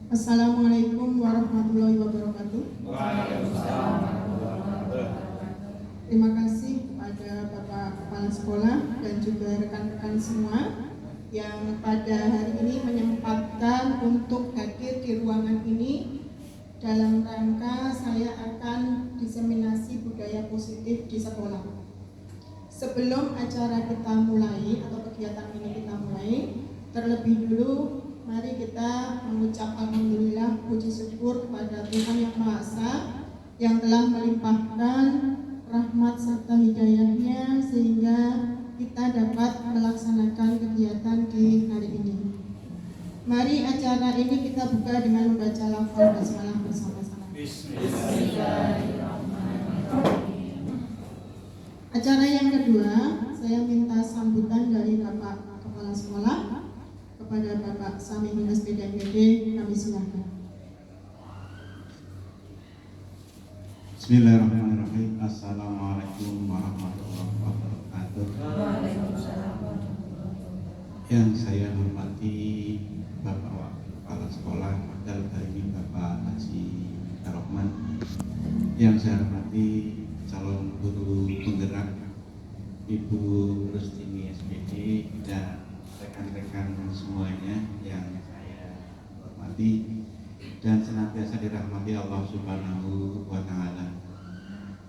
Assalamualaikum warahmatullahi wabarakatuh. Terima kasih kepada Bapak Kepala Sekolah dan juga rekan-rekan semua yang pada hari ini menyempatkan untuk hadir di ruangan ini dalam rangka saya akan diseminasi budaya positif di sekolah. Sebelum acara kita mulai atau kegiatan ini kita mulai, terlebih dulu mari kita mengucap alhamdulillah, puji syukur kepada Tuhan Yang Maha Esa yang telah melimpahkan rahmat serta hidayahnya sehingga kita dapat melaksanakan kegiatan di hari ini. Mari acara ini kita buka dengan membaca lafal basmalah bersama-sama. Acara yang kedua, saya minta sambutan dari Bapak Kepala Sekolah kepada Bapak Samihin SPDMPD, kami silakan. Bismillahirrahmanirrahim. Assalamualaikum warahmatullahi wabarakatuh. Yang saya hormati Bapak Kepala Sekolah dalam hal ini Bapak Haji Karohman. Yang saya hormati calon guru penggerak Ibu Rustini SPD dan rekan-rekan semuanya yang saya hormati dan senantiasa dirahmati Allah Subhanahu wa Ta'ala.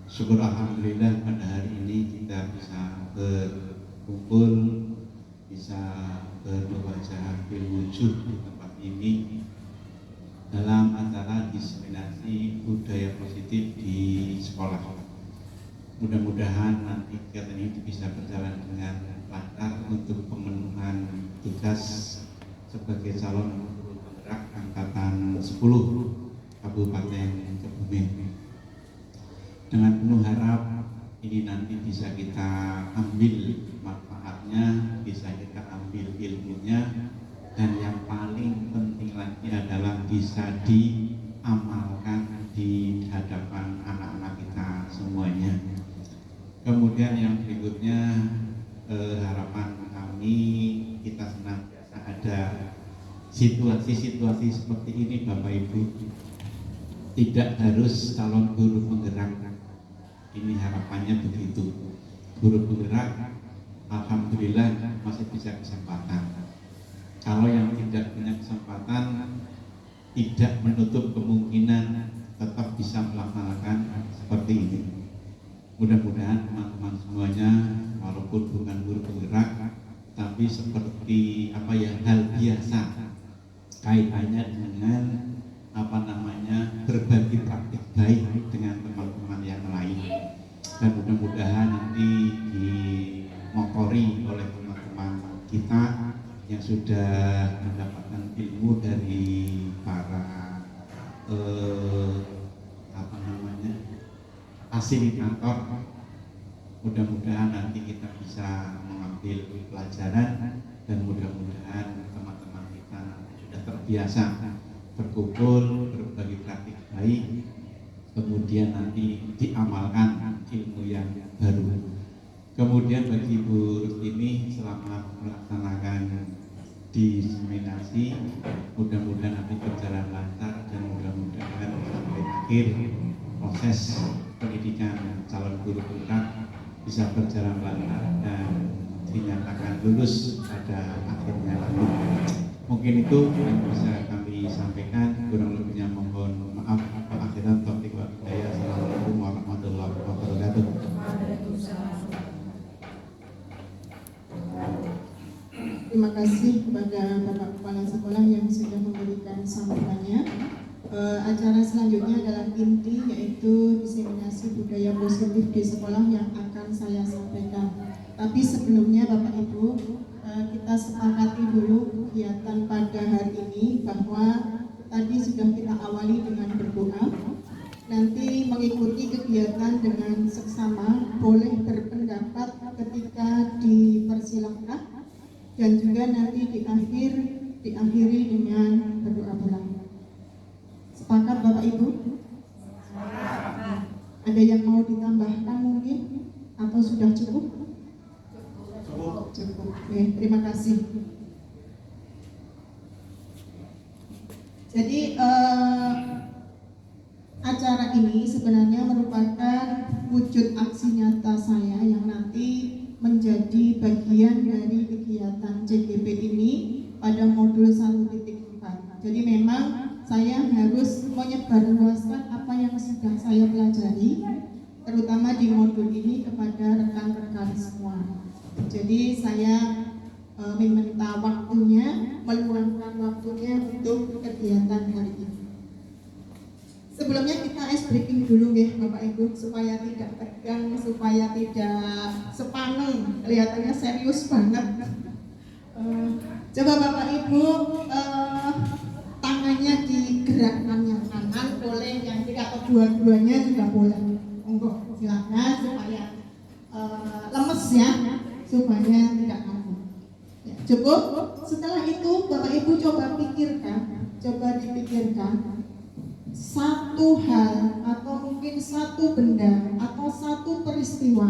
Syukur alhamdulillah pada hari ini kita bisa berkumpul, bisa berwajah berwujud di tempat ini dalam acara diseminasi budaya positif di sekolah. Mudah-mudahan nanti kegiatan ini bisa berjalan dengan lancar untuk pemenuhan tugas sebagai calon guru penggerak angkatan 10 Kabupaten Kebumen. Dengan penuh harap ini nanti bisa kita ambil manfaatnya, bisa kita ambil ilmunya, dan yang paling penting lagi adalah bisa diamalkan di hadapan anak-anak kita semuanya. Kemudian yang berikutnya harapan kami kita senantiasa ada situasi-situasi seperti ini Bapak Ibu, tidak harus calon guru penggerak. Ini harapannya begitu. Guru penggerak alhamdulillah masih bisa kesempatan. Kalau yang tidak punya kesempatan, tidak menutup kemungkinan tetap bisa melaksanakan seperti ini. Mudah-mudahan teman-teman semuanya walaupun bukan guru penggerak tapi seperti hal biasa kaitannya dengan berbagi praktik baik dengan teman-teman yang lain, dan mudah-mudahan nanti dimotori oleh teman-teman kita yang sudah mendapatkan ilmu dari para fasilitator. Mudah-mudahan nanti kita bisa mengambil pelajaran dan mudah-mudahan teman-teman kita sudah terbiasa berkumpul, berbagi praktik baik, kemudian nanti diamalkan ilmu yang baru. Kemudian bagi Ibu Rustini selama melaksanakan diseminasi, mudah-mudahan nanti berjalan lancar dan mudah-mudahan sampai akhir proses pendidikan calon guru penggerak bisa berjalan lancar dan dinyatakan lulus pada akhirnya nanti. Mungkin itu yang bisa kami sampaikan, kurang lebihnya mohon maaf. Akhiran taufiq wal hidayah. Assalamualaikum warahmatullahi wabarakatuh. Terima kasih kepada Bapak Kepala Sekolah yang sudah memberikan sambutannya. Acara selanjutnya adalah inti, yaitu diseminasi budaya positif di sekolah yang akan saya sampaikan. Tapi sebelumnya Bapak Ibu, kita sepakati dulu kegiatan pada hari ini bahwa tadi sudah kita awali dengan berdoa. Nanti mengikuti kegiatan dengan seksama, boleh berpendapat ketika dipersilahkan, dan juga nanti diakhiri dengan berdoa pulang. Sepakat Bapak Ibu? Ada yang mau ditambahkan mungkin? Atau sudah cukup? Cukup. Oke, terima kasih. Jadi acara ini sebenarnya merupakan wujud aksi nyata saya yang nanti menjadi bagian dari kegiatan CGP ini pada modul 1.4. Jadi memang saya harus menyebarluaskan apa yang sudah saya pelajari, terutama di modul ini kepada rekan-rekan semua. Jadi saya meminta waktunya, meluangkan waktunya untuk kegiatan hari ini. Sebelumnya kita ice breaking dulu ya Bapak Ibu, supaya tidak tegang, supaya tidak sepaneng, kelihatannya serius banget. Coba Bapak Ibu tangannya digerakkan yang kanan, boleh yang kiri atau dua-duanya juga boleh. Monggo silakan supaya lemes ya, supaya tidak kaku. Ya, cukup. Setelah itu Bapak Ibu coba dipikirkan satu hal atau mungkin satu benda atau satu peristiwa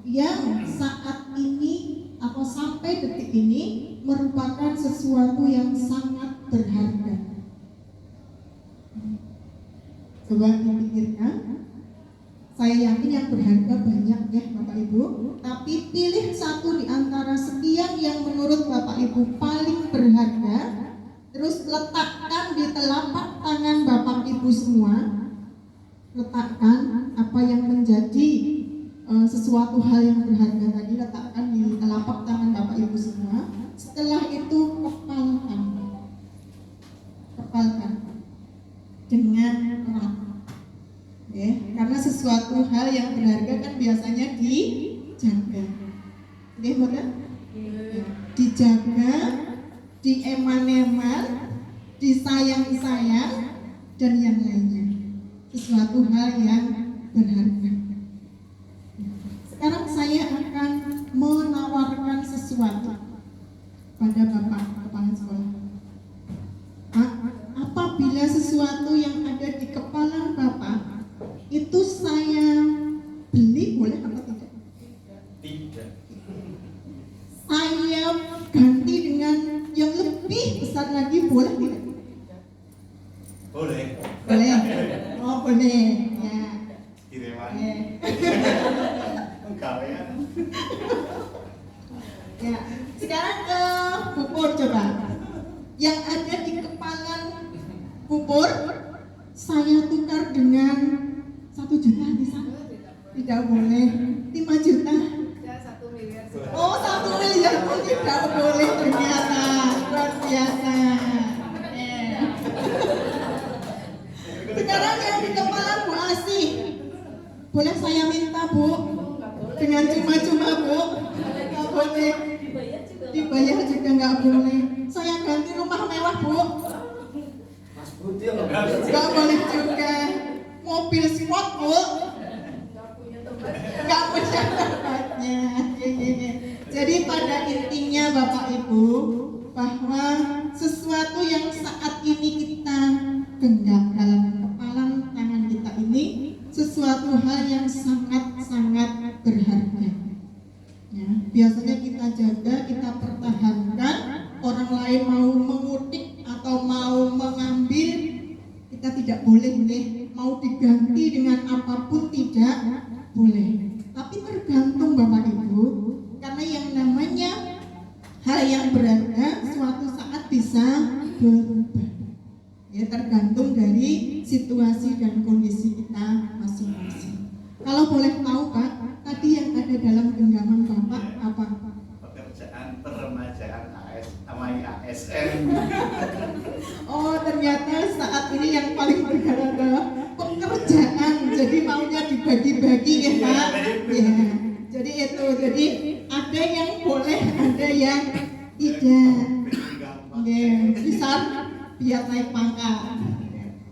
yang saat ini atau sampai detik ini merupakan sesuatu yang sangat berharga. Coba dipikirkan. Saya yakin yang berharga banyak ya Bapak Ibu, tapi pilih satu di antara sekian yang menurut Bapak Ibu paling berharga, terus letakkan di telapak tangan Bapak Ibu semua. Letakkan apa yang menjadi sesuatu hal yang berharga tadi, letakkan di telapak tangan Bapak Ibu semua. Setelah itu kepalkan dengan erat. Ya, karena sesuatu hal yang berharga kan biasanya dijaga. Oke, ya? Dijaga, dieman-eman, disayang-sayang, dan yang lainnya. Sesuatu hal yang berharga. Sekarang saya akan menawarkan sesuatu pada Bapak Kepala Sekolah. Apabila sesuatu yang ada di kepala Bapak itu saya beli, boleh apa tidak? Tidak. Saya ganti dengan yang lebih besar lagi, boleh tidak? Boleh. Boleh. Oh boleh. Ya. Kireman. Ya. Ya. Ya. Sekarang ke Pupur coba. Yang ada di kepala Pupur saya tukar dengan 1 juta bisa? Tidak boleh. 5 juta. Ya, 1 miliar. Oh 1 miliar pun tidak boleh ternyata. Luar biasa. Sekarang yang di kepala Bu Asih, boleh saya minta Bu? Dengan cuma-cuma Bu? Nggak boleh. Dibayar juga nggak boleh. Saya ganti rumah mewah Bu? Nggak boleh juga. Mobil sport Bu? Nggak punya tempatnya. Jadi pada intinya Bapak Ibu, bahwa sesuatu yang saat ini kita genggam dalam kepala tangan kita ini sesuatu hal yang sangat-sangat berharga. Ya, biasanya kita jaga, kita pertahankan. Orang lain mau mengutik atau mau mengambil, kita tidak boleh. Mau diganti dengan apapun tidak boleh. Tapi tergantung Bapak Ibu, karena yang namanya hal yang berharga suatu saat bisa berubah. Ya, tergantung dari situasi dan kondisi kita masing-masing. Kalau boleh tahu Pak, tadi yang ada dalam genggaman Bapak apa? Pekerjaan peremajaan ASN. Oh ternyata saat ini yang paling berharga adalah pekerjaan. Jadi maunya dibagi-bagi ya Pak. Ya. Jadi itu, jadi ada yang boleh, ada yang tidak. Oke, bisa biar naik pangkat.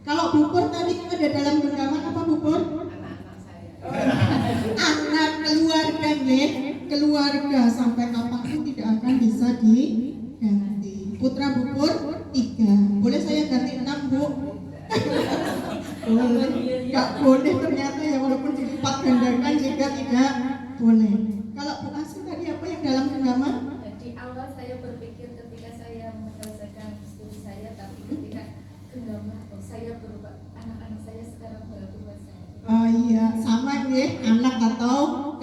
Kalau Bupur tadi ada dalam genggaman apa Bupur? Anak-anak saya. Anak keluarga nih, keluarga sampai kapanpun tidak akan bisa diganti. Putra Bupur 3, boleh saya ganti 6 Bu? Boleh, nggak boleh ternyata ya, walaupun dilipat gandakan juga tidak boleh. Kalau Bu Asih tadi apa yang dalam genggaman? Di awal saya berpikir ketika saya menyelesaikan studi saya, tapi ketika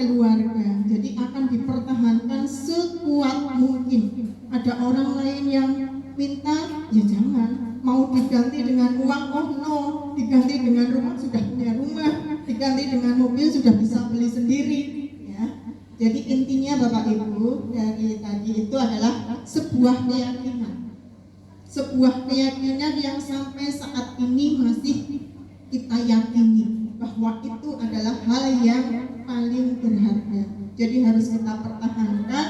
keluarga. Jadi akan dipertahankan sekuat mungkin. Ada orang lain yang minta, ya jangan. Mau diganti dengan uang, oh no. Diganti dengan rumah, sudah punya rumah. Diganti dengan mobil, sudah bisa beli sendiri. Ya. Jadi intinya Bapak Ibu dari tadi itu adalah sebuah keyakinan. Sebuah keyakinan yang sampai saat ini masih kita yakini bahwa itu adalah hal yang paling berharga. Jadi harus kita pertahankan,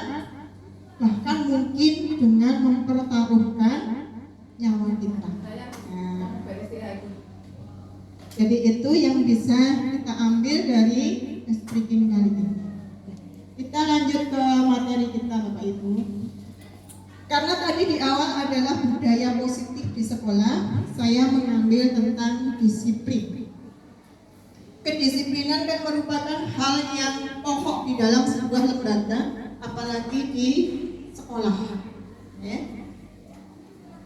bahkan mungkin dengan mempertaruhkan nyawa kita. Nah, jadi itu yang bisa kita ambil dari speaking kali ini. Kita lanjut ke materi kita Bapak Ibu. Karena tadi di awal adalah budaya positif di sekolah, saya mengambil tentang disiplin. Kedisiplinan kan merupakan hal yang pokok di dalam sebuah lembaga, apalagi di sekolah. Ya.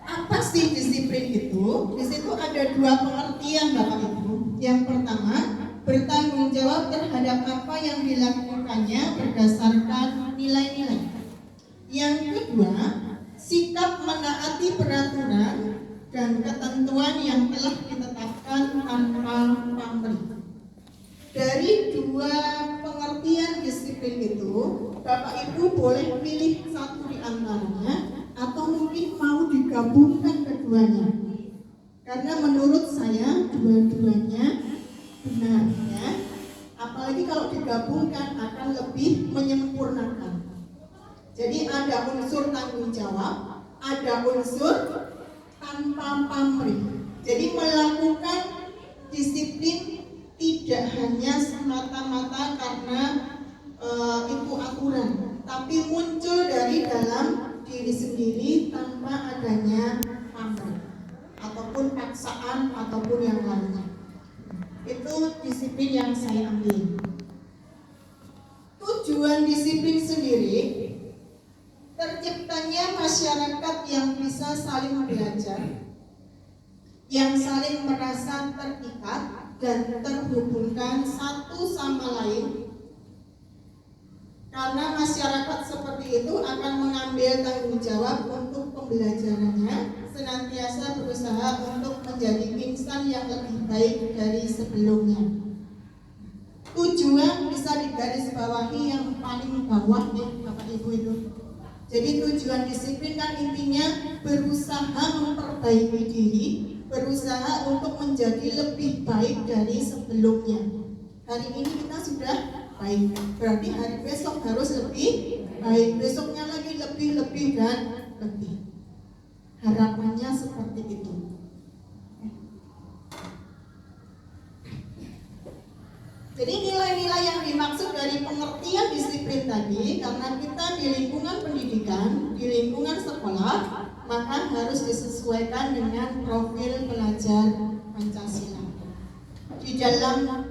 Apa sih disiplin itu? Di situ ada dua pengertian Bapak Ibu. Yang pertama, bertanggung jawab terhadap apa yang dilakukannya berdasarkan nilai-nilai. Yang kedua, sikap menaati peraturan dan ketentuan yang telah ditetapkan tanpa pamrih. Dari dua pengertian disiplin itu, Bapak Ibu boleh pilih satu di antaranya atau mungkin mau digabungkan keduanya. Karena menurut saya dua-duanya benar ya. Apalagi kalau digabungkan akan lebih menyempurnakan. Jadi ada unsur tanggung jawab, ada unsur tanpa pamrih. Jadi melakukan disiplin tidak hanya semata-mata karena itu aturan, tapi muncul dari dalam diri sendiri tanpa adanya pamrih ataupun paksaan ataupun yang lainnya. Itu disiplin yang saya ambil. Tujuan disiplin sendiri, terciptanya masyarakat yang bisa saling belajar, yang saling merasa terikat dan terhubungkan satu sama lain. Karena masyarakat seperti itu akan mengambil tanggung jawab untuk pembelajarannya, senantiasa berusaha untuk menjadi insan yang lebih baik dari sebelumnya. Tujuan bisa digarisbawahi yang paling bawah nih Bapak Ibu itu. Jadi tujuan disiplin kan intinya berusaha memperbaiki diri, berusaha untuk menjadi lebih baik dari sebelumnya. Hari ini kita sudah baik, berarti hari besok harus lebih baik, besoknya lagi lebih dan lebih. Harapannya seperti itu. Jadi nilai-nilai yang dimaksud dari pengertian disiplin tadi, karena kita di lingkungan pendidikan, di lingkungan sekolah, maka harus disesuaikan dengan profil pelajar Pancasila. Di dalam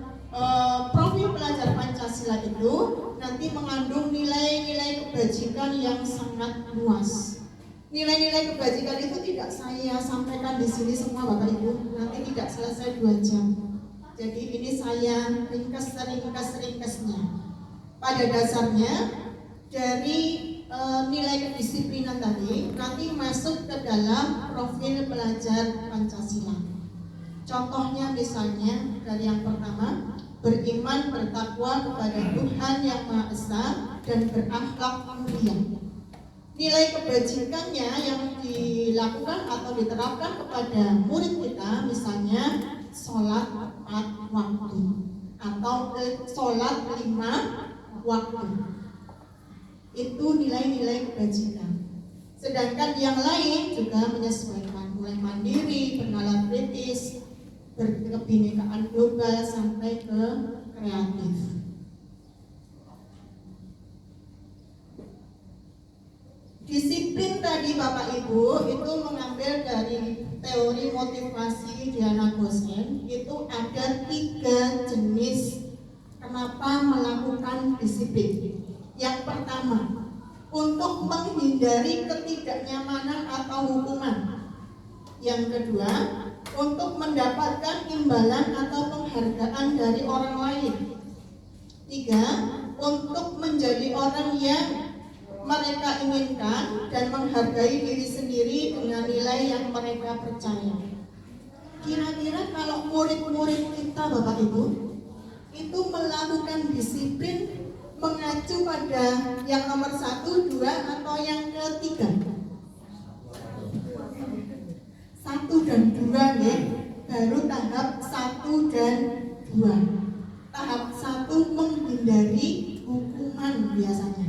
profil pelajar Pancasila itu nanti mengandung nilai-nilai kebajikan yang sangat luas. Nilai-nilai kebajikan itu tidak saya sampaikan di sini semua Bapak Ibu, nanti tidak selesai 2 jam. Jadi ini saya ringkasnya. Pada dasarnya dari nilai kedisiplinan tadi nanti masuk ke dalam profil pelajar Pancasila. Contohnya misalnya dari yang pertama, beriman bertakwa kepada Tuhan Yang Maha Esa dan berakhlak mulia. Nilai kebajikannya yang dilakukan atau diterapkan kepada murid kita misalnya sholat 4 waktu atau sholat 5 waktu. Itu nilai-nilai kebajikan. Sedangkan yang lain juga menyesuaikan, mulai mandiri, bernalar kritis, berkebinekaan global sampai ke kreatif. Disiplin tadi Bapak Ibu itu mengambil dari teori motivasi Diana Gosen. Itu ada 3 jenis kenapa melakukan disiplin. Yang pertama, untuk menghindari ketidaknyamanan atau hukuman. Yang kedua, untuk mendapatkan imbalan atau penghargaan dari orang lain. 3, untuk menjadi orang yang mereka inginkan dan menghargai diri sendiri dengan nilai yang mereka percaya. Kira-kira kalau murid-murid kita Bapak Ibu itu melakukan disiplin mengacu pada yang nomor 1, 2 atau yang ketiga? 1 dan 2 ya, baru tahap 1 dan 2. Tahap 1 menghindari hukuman biasanya.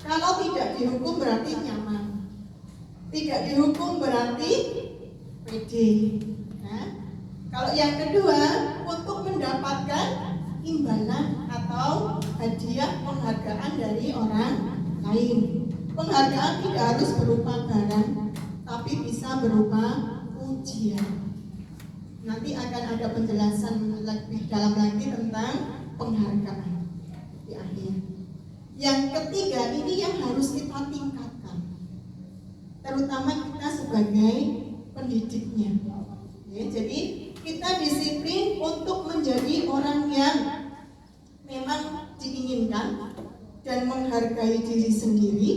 Kalau tidak dihukum berarti nyaman. Tidak dihukum berarti pede. Nah, kalau yang kedua untuk mendapatkan imbalan atau hadiah penghargaan dari orang lain. Penghargaan tidak harus berupa barang, tapi bisa berupa ujian. Nanti akan ada penjelasan lebih dalam lagi tentang penghargaan di akhir. Yang ketiga ini yang harus kita tingkatkan, terutama kita sebagai pendidiknya. Ya, jadi kita disiplin untuk menjadi orang yang memang diinginkan dan menghargai diri sendiri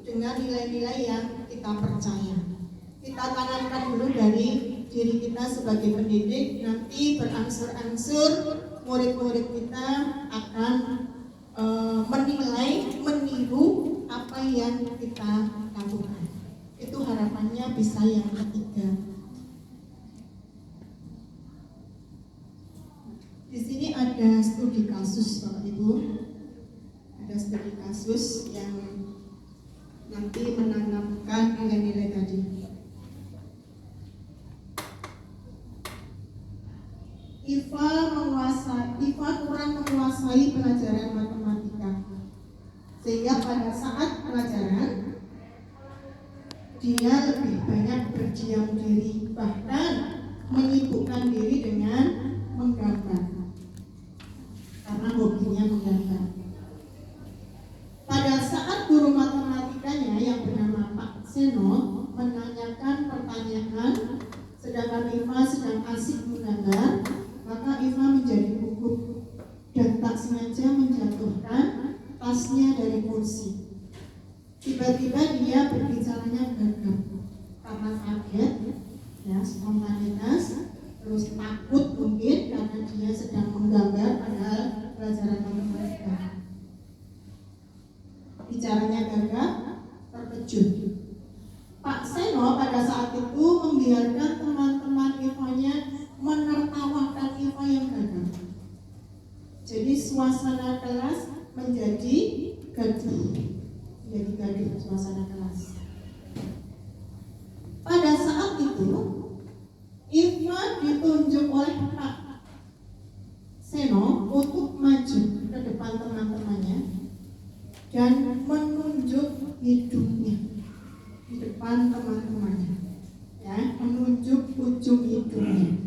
dengan nilai-nilai yang kita percaya. Kita tanamkan dulu dari diri kita sebagai pendidik, nanti berangsur-angsur murid-murid kita akan menilai, meniru apa yang kita lakukan. Itu harapannya bisa yang ketiga. Di sini ada studi kasus Bapak Ibu, ada studi kasus yang nanti menanamkan nilai-nilai tadi. Iva kurang menguasai pelajaran matematika, sehingga pada saat pelajaran dia lebih banyak berdiam diri, bahkan menyibukkan diri dengan menggambar karena hobinya menggambar. Pada saat guru matematikanya yang bernama Pak Seno menanyakan pertanyaan, sedangkan Iva sedang asik menggambar, maka Iva menjadi gugup dan tak sengaja menjatuhkan tasnya dari kursi. Tiba-tiba dia berbicaranya gagap karena kaget, ya, spontanitas, terus takut mungkin karena dia sedang menggambar padahal pelajaran matematika. Bicaranya gagap, terkejut. Pak Seno pada saat itu membiarkan teman-teman Ivanya menertawakan Iva yang gagap. Jadi suasana kelas menjadi gaduh, suasana kelas. Pada saat itu Iva ditunjuk oleh Pak Seno untuk maju ke depan teman-temannya dan menunjuk hidungnya di depan teman-temannya, ya, menunjuk ujung hidungnya.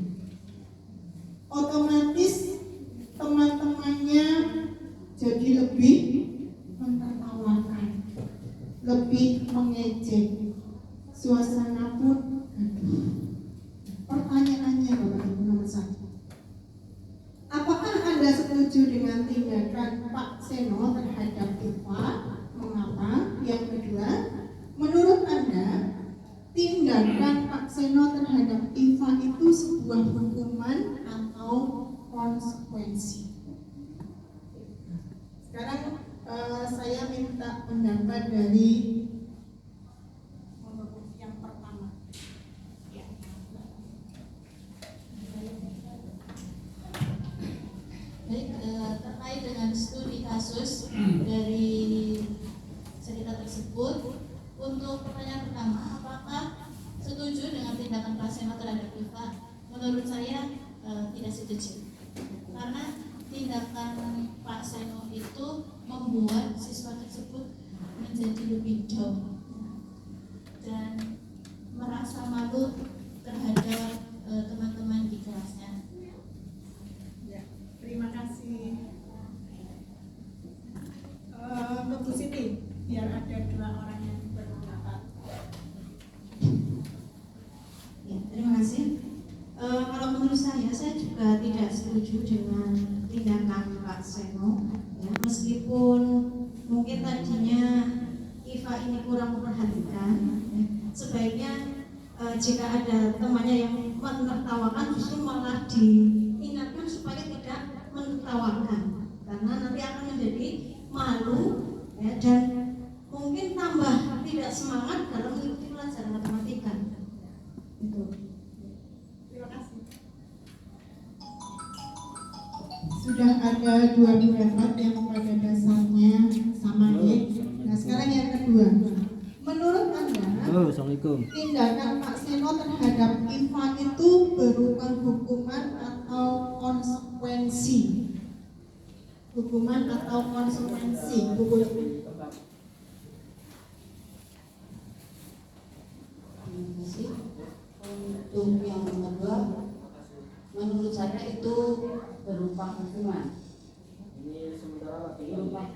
Otomatis teman-temannya jadi lebih menertawakan, lebih mengejek, suasana pun gaduh. Pertanyaannya Bapak Ibu nomor 1, apakah Anda setuju dengan tindakan Pak Seno terhadap Iva? Mengapa? Yang kedua, menurut Anda tindakan Pak Seno terhadap Iva itu sebuah hukuman atau konsekuensi? Sekarang saya minta pendapat dari yang pertama. Baik, terkait dengan studi kasus dari cerita tersebut, untuk pertanyaan pertama, apakah setuju dengan tindakan Pak Seno terhadap Iva? Menurut saya tidak setuju, karena tindakan Pak Seno itu membuat siswa tersebut menjadi lebih down dan merasa malu terhadap teman-teman di kelasnya. Ya, terima kasih. Untuk Bu Siti, biar ada 2 orang yang berpendapat. Ya, terima kasih. Kalau menurut saya juga tidak setuju dengan tindakan Pak Seno, ya, meskipun mungkin tadinya Iva ini kurang memperhatikan, ya, sebaiknya jika ada temannya yang menertawakan justru malah diingatkan supaya tidak menertawakan, karena nanti akan menjadi malu, ya, dan mungkin tambah tidak semangat dalam mengikuti pelajaran matematika. Itu. Terima kasih. Sudah ada dua pendapat yang pada dasarnya sama ya. Nah sekarang yang kedua, menurut Anda Assalamualaikum. tindakan Pak Seno terhadap Iva itu berupa hukuman atau konsekuensi? Hukuman atau konsekuensi? Untuk yang kedua, menurut saya itu berupa hukuman. Ini sementara berupa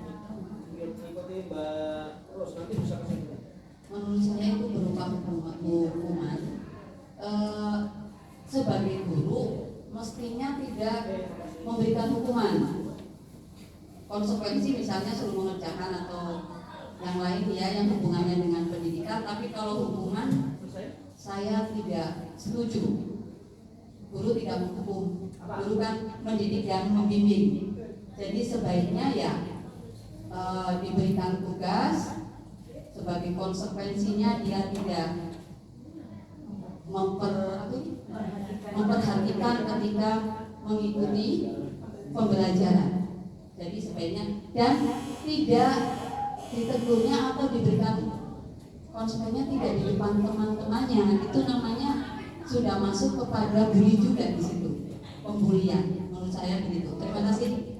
ikuti Mbak Ros, nanti bisa kesini. Menurut saya itu berupa hukuman. Sebagai guru mestinya tidak memberikan hukuman. Konsekuensi misalnya suruh mengerjakan atau yang lain ya yang hubungannya dengan pendidikan, tapi kalau hukuman saya tidak setuju. Guru tidak menghukum, guru kan mendidik dan membimbing. Jadi sebaiknya ya diberikan tugas, sebagai konsekuensinya dia tidak memperhatikan ketika mengikuti pembelajaran. Jadi sebaiknya dan tidak ditegurnya atau diberikan konsekuensinya tidak di depan teman-temannya, itu namanya sudah masuk kepada bully juga di situ, pembulian. Menurut saya begitu. Terima kasih.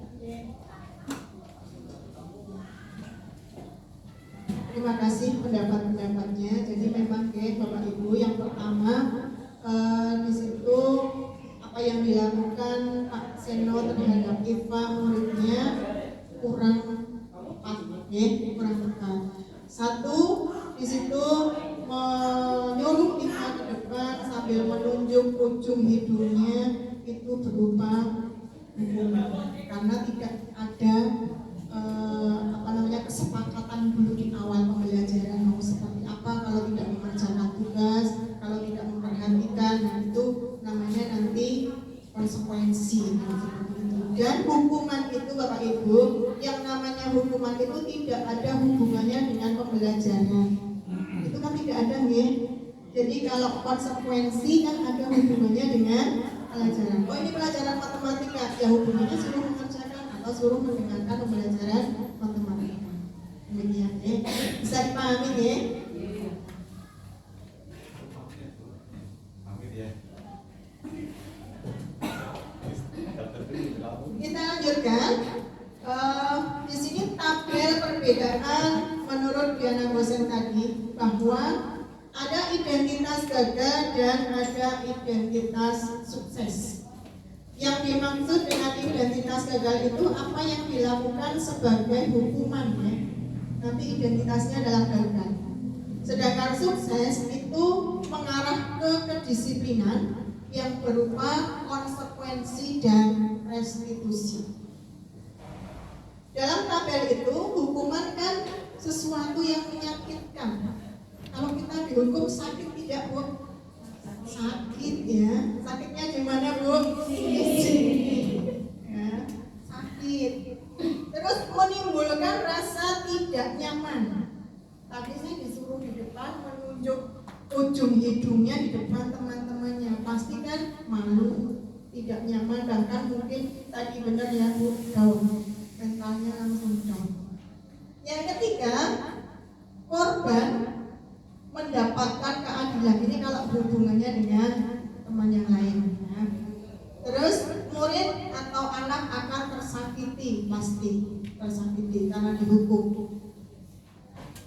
Terima kasih pendapat-pendapatnya. Jadi memang Bapak Ibu yang pertama di situ apa yang dilakukan Pak Seno terhadap Iva muridnya kurang tepat, kurang tepat. Satu, di situ menyuruh Iva ke depan sambil menunjuk ujung hidungnya itu berupa hukuman karena tidak ada kesepakatan dulu di awal pembelajaran mau seperti apa. Kalau tidak mengerjakan tugas, kalau tidak memperhatikan, nah itu namanya nanti konsekuensi dan hukuman itu Bapak Ibu, yang namanya hukuman itu tidak ada hubungannya dengan pembelajaran, itu kan tidak ada nih. Jadi kalau konsekuensi kan ada hubungannya dengan pelajaran. Oh ini pelajaran matematika, ya hubungannya suruh mengerjakan atau suruh mendengarkan pembelajaran matematika. Demikian ya, bisa dipahami ya. Kita lanjutkan. Di sini tabel perbedaan menurut Diana Gosen tadi bahwa ada identitas gagal dan ada identitas sukses. Yang dimaksud dengan identitas gagal itu apa yang dilakukan sebagai hukuman ya. Nanti identitasnya adalah gagal. Sedangkan sukses itu mengarah ke kedisiplinan yang berupa konsekuensi dan restitusi. Dalam tabel itu hukuman kan sesuatu yang menyakitkan. Kalau kita dihukum sakit tidak Bu? Sakit ya. Sakitnya di mana Bu? Di sini. Ya, sakit. Terus menimbulkan rasa tidak nyaman. Tadi saya disuruh di depan menunjuk ujung hidungnya di depan teman-temannya, pasti kan malu, tidak nyaman, bahkan mungkin tadi benar ya Bu, down, mentalnya langsung down. Yang ketiga, korban mendapatkan keadilan. Ini kalau hubungannya dengan teman yang lain ya. Terus murid atau anak akan tersakiti, pasti tersakiti karena dihukum.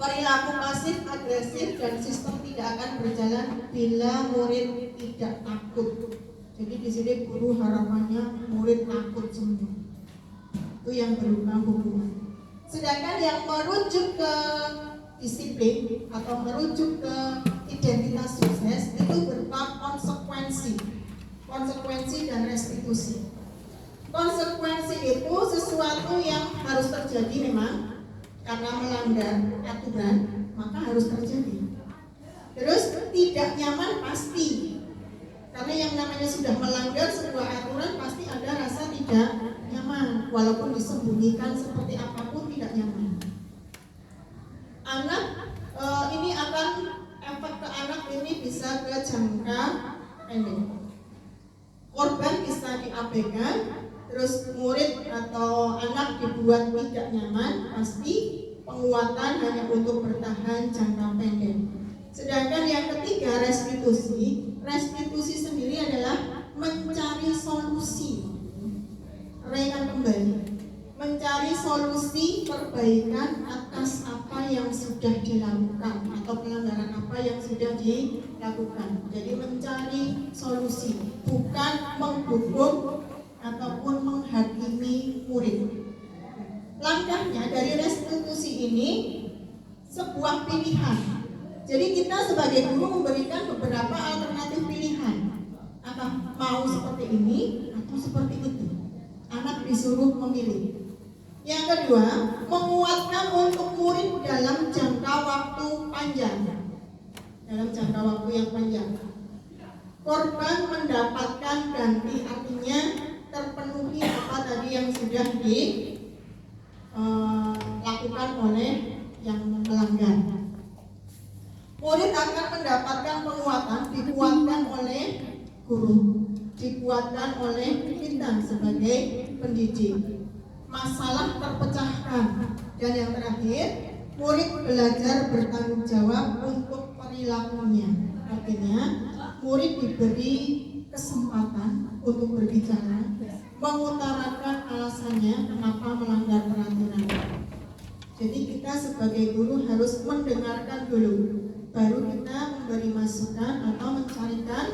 Perilaku pasif, agresif, dan sistem tidak akan berjalan bila murid tidak takut. Jadi di sini guru harapannya murid takut semua. Itu yang berupa hukuman. Sedangkan yang merujuk ke disiplin atau merujuk ke identitas sukses itu berupa konsekuensi dan restitusi. konsekuensi itu sesuatu yang harus terjadi memang karena melanggar aturan, maka harus terjadi. Terus tidak nyaman pasti, karena yang namanya sudah melanggar sebuah aturan pasti ada rasa tidak nyaman, walaupun disembunyikan seperti apapun tidak nyaman. Anak ini akan efek ke anak ini bisa ke jangka pendek. Korban bisa diabaikan, terus murid atau anak dibuat tidak nyaman, pasti penguatan hanya untuk bertahan jangka pendek. Sedangkan yang ketiga, restitusi. Restitusi sendiri adalah mencari solusi, raikan kembali, mencari solusi perbaikan atas apa yang sudah dilakukan atau pelanggaran apa yang sudah dilakukan. Jadi mencari solusi, bukan menghukum ataupun menghakimi murid. Langkahnya dari restitusi ini sebuah pilihan. Jadi kita sebagai guru memberikan beberapa alternatif pilihan. Apa mau seperti ini atau seperti itu. Anak disuruh memilih. Yang kedua, menguatkan untuk murid dalam jangka waktu panjang. Dalam jangka waktu yang panjang. Korban mendapatkan ganti, artinya terpenuhi apa tadi yang sudah dilakukan oleh yang melanggar. Murid akan mendapatkan penguatan, dikuatkan oleh guru, dikuatkan oleh kita sebagai pendidik. Masalah terpecahkan. Dan yang terakhir, murid belajar bertanggung jawab untuk perilakunya. Artinya, murid diberi kesempatan untuk berbicara, mengutarakan alasannya kenapa melanggar peraturan. Jadi kita sebagai guru harus mendengarkan dulu, baru kita memberi masukan atau mencarikan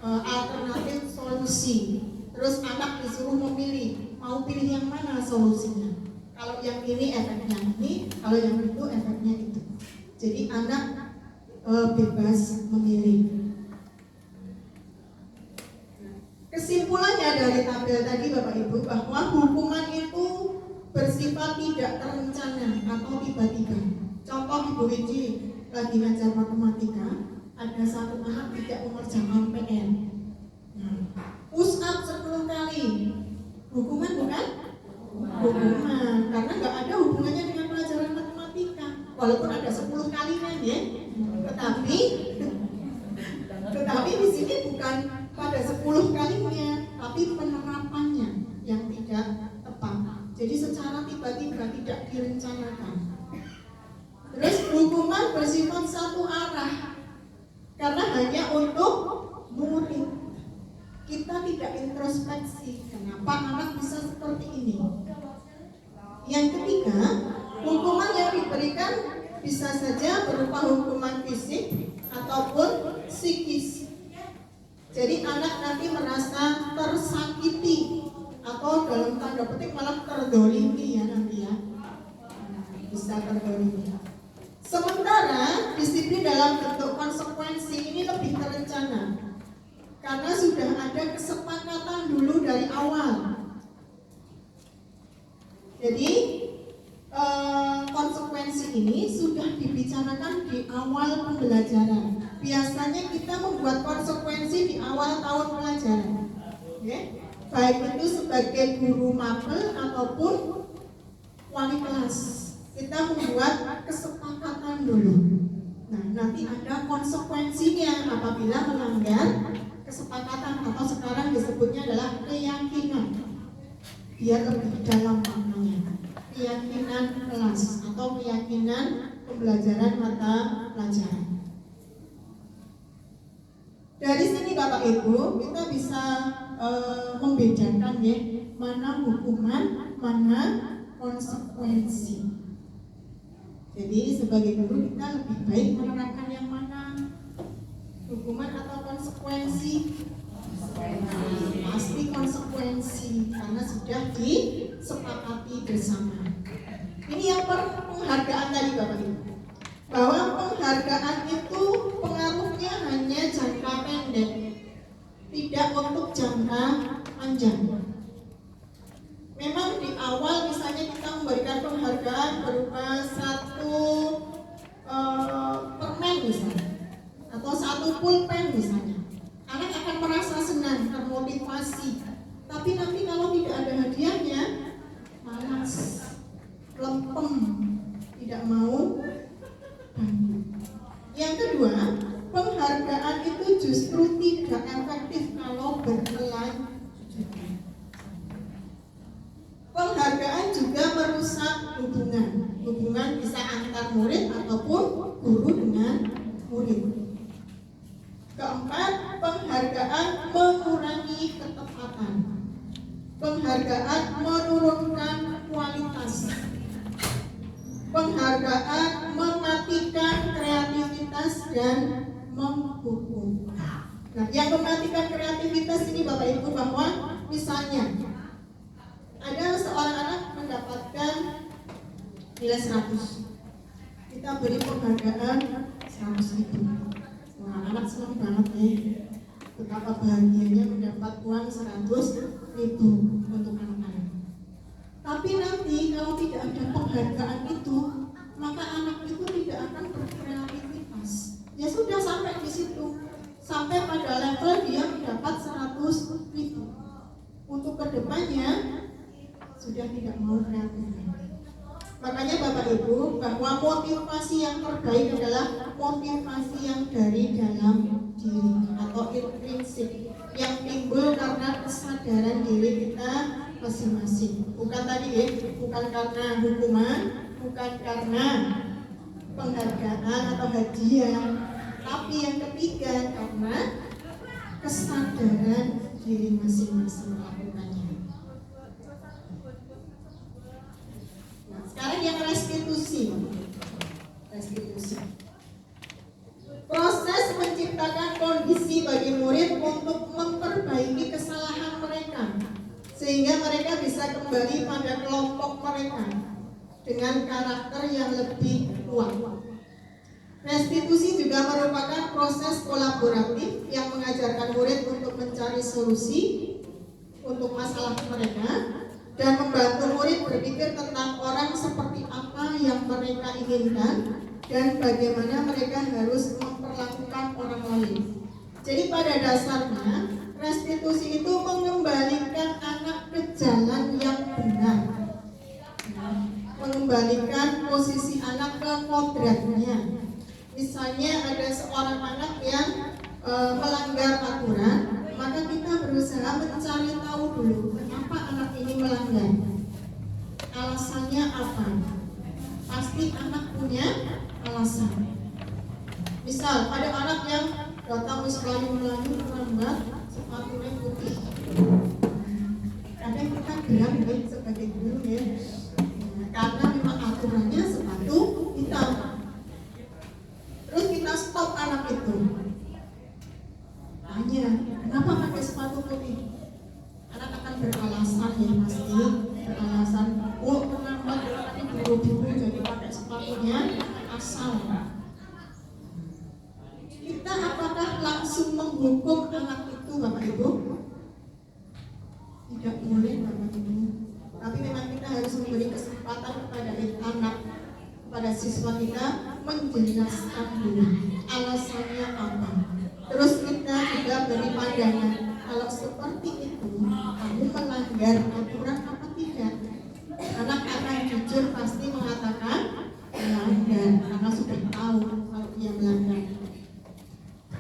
alternatif solusi. Terus anak disuruh memilih, mau pilih yang mana solusinya. Kalau yang ini efeknya ini, kalau yang itu efeknya itu. Jadi anak bebas memilih. Kesimpulannya dari tabel tadi Bapak Ibu, bahwa hukuman itu bersifat tidak terencana atau tiba-tiba. Contoh Ibu Wiji lagi ngajar matematika, ada satu anak tidak mengerjakan PR. Push up 10 kali. Hukuman bukan? Hukuman, karena nggak ada hubungannya dengan pelajaran matematika. Walaupun ada 10 kalinya ya. Tetapi di sini bukan pada 10 kalinya, tapi penerapannya yang tidak tepat. Jadi secara tiba-tiba tidak direncanakan. Terus hukuman bersifat satu arah, karena hanya untuk murid. Kita tidak introspeksi, kenapa anak bisa seperti ini. Yang ketiga, hukuman yang diberikan bisa saja berupa hukuman fisik ataupun psikis. Jadi anak nanti merasa tersakiti atau dalam tanda petik malah terdolimi ya nanti ya, bisa terdolimi. Sementara disiplin dalam bentuk konsekuensi ini lebih terencana, karena sudah ada kesepakatan dulu dari awal. Jadi konsekuensi ini sudah dibicarakan di awal pembelajaran. Biasanya kita membuat konsekuensi di awal tahun pelajaran, okay? Baik itu sebagai guru mapel ataupun wali kelas. Kita membuat kesepakatan dulu. Nah, nanti ada konsekuensinya apabila melanggar kesepakatan, atau sekarang disebutnya adalah keyakinan. Biar lebih dalam maknanya. Keyakinan kelas atau keyakinan pembelajaran mata pelajaran. Dari sini Bapak Ibu kita bisa membedakan ya, mana hukuman, mana konsekuensi. Jadi sebagai guru kita lebih baik menerapkan yang mana, hukuman atau konsekuensi? Pasti konsekuensi, karena sudah disepakati bersama. Ini yang penghargaan tadi Bapak Ibu, bahwa penghargaan itu pengaruhnya hanya jangka pendek, tidak untuk jangka panjang. Memang di awal misalnya kita memberikan penghargaan berupa satu permen misalnya, atau satu pulpen misalnya, anak akan merasa senang, termotivasi. Tapi nanti kalau tidak ada hadiahnya, malas, lempem, tidak mau bantu. Yang kedua, penghargaan itu justru tidak efektif kalau berkelanjutan. Penghargaan juga merusak hubungan bisa antar murid ataupun guru dengan murid. Keempat, penghargaan mengurangi ketepatan. Penghargaan menurunkan kualitas. Penghargaan mematikan kreativitas dan menghukum. Nah, yang mematikan kreativitas ini Bapak Ibu, bahwa misalnya ada seorang anak mendapatkan nilai 100, kita beri penghargaan 100.000. Wah, anak senang banget nih, betapa bahagianya mendapat uang 100.000 untuk anak-anak. Tapi nanti kalau tidak ada penghargaan itu, maka anak itu tidak akan berkreativitas. Ya sudah sampai di situ, sampai pada level dia mendapat 100.000. Untuk kedepannya sudah tidak mau kreatif. Makanya Bapak Ibu, bahwa motivasi yang terbaik adalah motivasi yang dari dalam diri atau intrinsik, yang timbul karena kesadaran diri kita masing-masing. Bukan tadi ya, bukan karena hukuman, bukan karena penghargaan atau hadiah, tapi yang ketiga karena kesadaran diri masing-masing melakukannya. Nah, sekarang yang restitusi. Proses menciptakan kondisi bagi murid untuk memperbaiki kesalahan mereka, sehingga mereka bisa kembali pada kelompok mereka dengan karakter yang lebih kuat. Restitusi juga merupakan proses kolaboratif yang mengajarkan murid untuk mencari solusi untuk masalah mereka dan membantu murid berpikir tentang orang seperti apa yang mereka inginkan dan bagaimana mereka harus memperlakukan orang lain. Jadi pada dasarnya restitusi itu mengembalikan anak ke jalan yang benar, mengembalikan posisi anak ke kodratnya. Misalnya ada seorang anak yang melanggar aturan, maka kita berusaha mencari tahu dulu kenapa anak ini melanggar, alasannya apa. Pasti anak punya alasan. Misal ada anak yang datang melayu terlambat, sepatunya putih. Kadang kita geram sebagai guru ya, karena memang aturannya sepatu hitam. Terus kita stop anak itu. Tanya, kenapa pakai sepatu putih? Anak akan beralasan ya, pasti beralasan. Oh, kenapa tadi buru-buru jadi pakai sepatunya asal. Kita apakah langsung menghukum anak itu, Bapak Ibu? Tidak boleh, Bapak Ibu. Tapi memang kita harus memberi kesempatan kepada anak, kepada siswa kita menjelaskan dulu alasannya apa. Terus kita juga beri pandangan, kalau seperti itu kamu melanggar aturan apa tidak. Anak akan jujur pasti mengatakan melanggar karena sudah tahu kalau dia melanggar.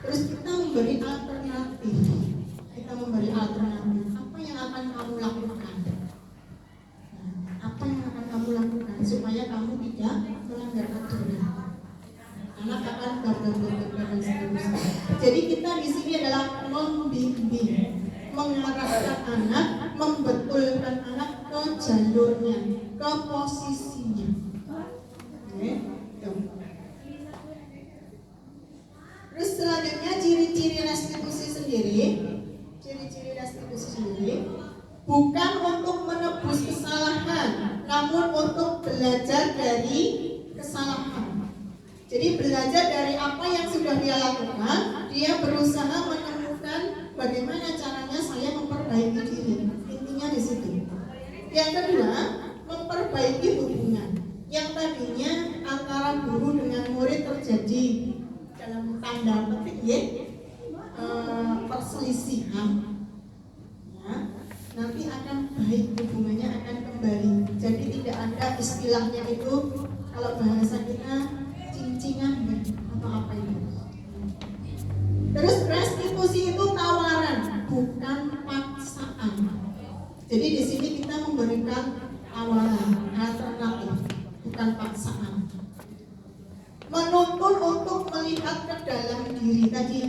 Terus kita memberi alternatif. Apa yang akan kamu lakukan? Apa yang akan kamu lakukan supaya kamu tidak melanggar aturan? Anak akan dan seterusnya. Jadi kita di sini adalah membimbing, mengarahkan anak, membetulkan anak ke jalurnya, ke posisinya. Oke. Terus selanjutnya ciri-ciri restitusi sendiri. Ciri-ciri restitusi sendiri bukan untuk menebus kesalahan, namun untuk belajar dari kesalahan. Jadi belajar dari apa yang sudah dia lakukan, dia berusaha menemukan bagaimana caranya saya memperbaiki diri. Intinya di situ. Yang kedua, memperbaiki hubungan yang tadinya antara guru dengan murid terjadi dalam tanda petik ya, perselisihan, ya, nanti akan baik, hubungannya akan kembali. Jadi tidak ada istilahnya itu, kalau bahasa kita cincingan atau apa itu. Terus restitusi itu tawaran, bukan paksaan. Jadi di sini kita memberikan tawaran, alternatif, bukan paksaan. Menuntun untuk melihat ke dalam diri tadi.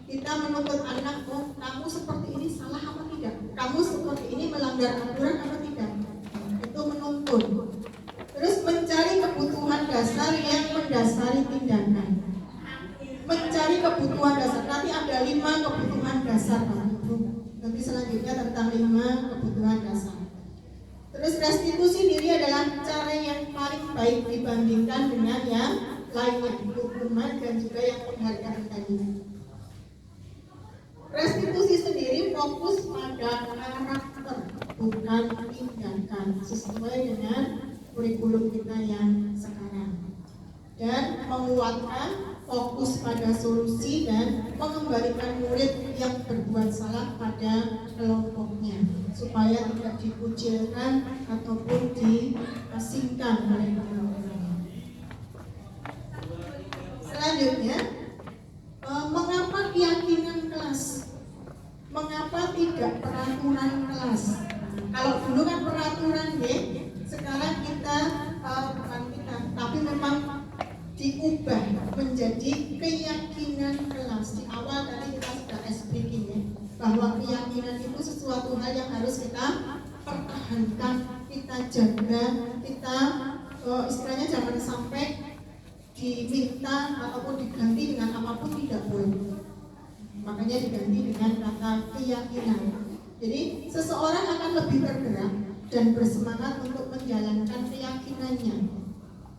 Kita menuntut anak, oh kamu seperti ini salah apa tidak? Kamu seperti ini melanggar aturan apa tidak? Itu menuntun. Terus mencari kebutuhan dasar yang mendasari tindakan. Mencari kebutuhan dasar. Nanti ada 5 kebutuhan dasar, Pak Ibu. Nanti selanjutnya tentang 5 kebutuhan dasar. Terus restitusi diri adalah cara yang paling baik dibandingkan dengan yang lainnya, hukuman dan juga yang penghargaan tadi. Restitusi sendiri fokus pada karakter, bukan tindakan, sesuai dengan kurikulum kita yang sekarang. Dan menguatkan fokus pada solusi dan mengembalikan murid yang berbuat salah pada kelompoknya, supaya tidak dikucilkan ataupun diasingkan oleh kelompoknya. Selanjutnya, mengapa keyakinan kelas? Mengapa tidak peraturan kelas? Kalau dulu kan peraturan ya, sekarang kita bukan kita, tapi memang diubah menjadi keyakinan kelas. Di awal tadi kita sudah speaking ya, bahwa keyakinan itu sesuatu hal yang harus kita pertahankan, kita jaga, kita istilahnya jangan sampai diminta ataupun diganti dengan apapun, tidak boleh. Makanya diganti dengan kata keyakinan. Jadi seseorang akan lebih tergerak dan bersemangat untuk menjalankan keyakinannya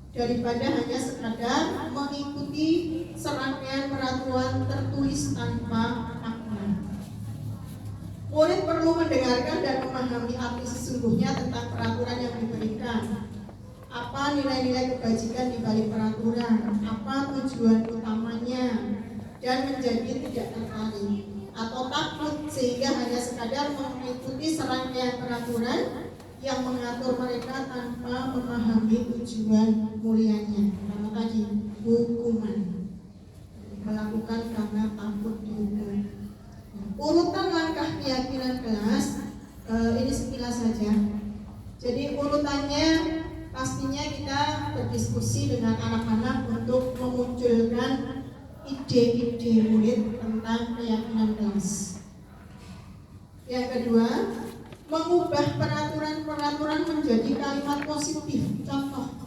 daripada hanya sekadar mengikuti serangkaian peraturan tertulis tanpa makna. Murid perlu mendengarkan dan memahami arti sesungguhnya tentang peraturan yang diberikan. Apa nilai-nilai kebajikan di balik peraturan, apa tujuan utamanya, dan menjadi tidak tertarik atau takut sehingga hanya sekadar mengikuti serangkaian peraturan yang mengatur mereka tanpa memahami tujuan mulianya. Karena tadi hukuman, melakukan karena takut dihukum. Urutan langkah keyakinan kelas ini sekilas saja. Jadi urutannya pastinya kita berdiskusi dengan anak-anak untuk memunculkan ide-ide murid tentang keyakinan kelas. Yang kedua, mengubah peraturan-peraturan menjadi kalimat positif. Contoh,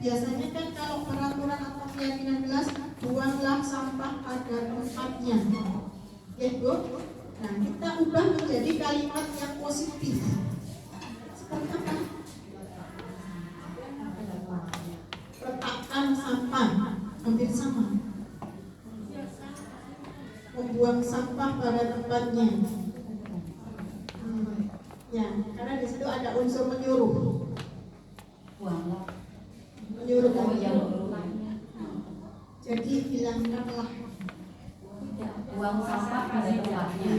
biasanya kan kalau peraturan atau keyakinan kelas, buanglah sampah pada tempatnya, ya Bu. Nah, kita ubah menjadi kalimat yang positif. Seperti apa? Letakkan sampah, hampir sama. Membuang sampah pada tempatnya. Ya, karena di situ ada unsur menyuruh. Menyuruh jadi hilangkanlah. Buang sampah pada tempatnya.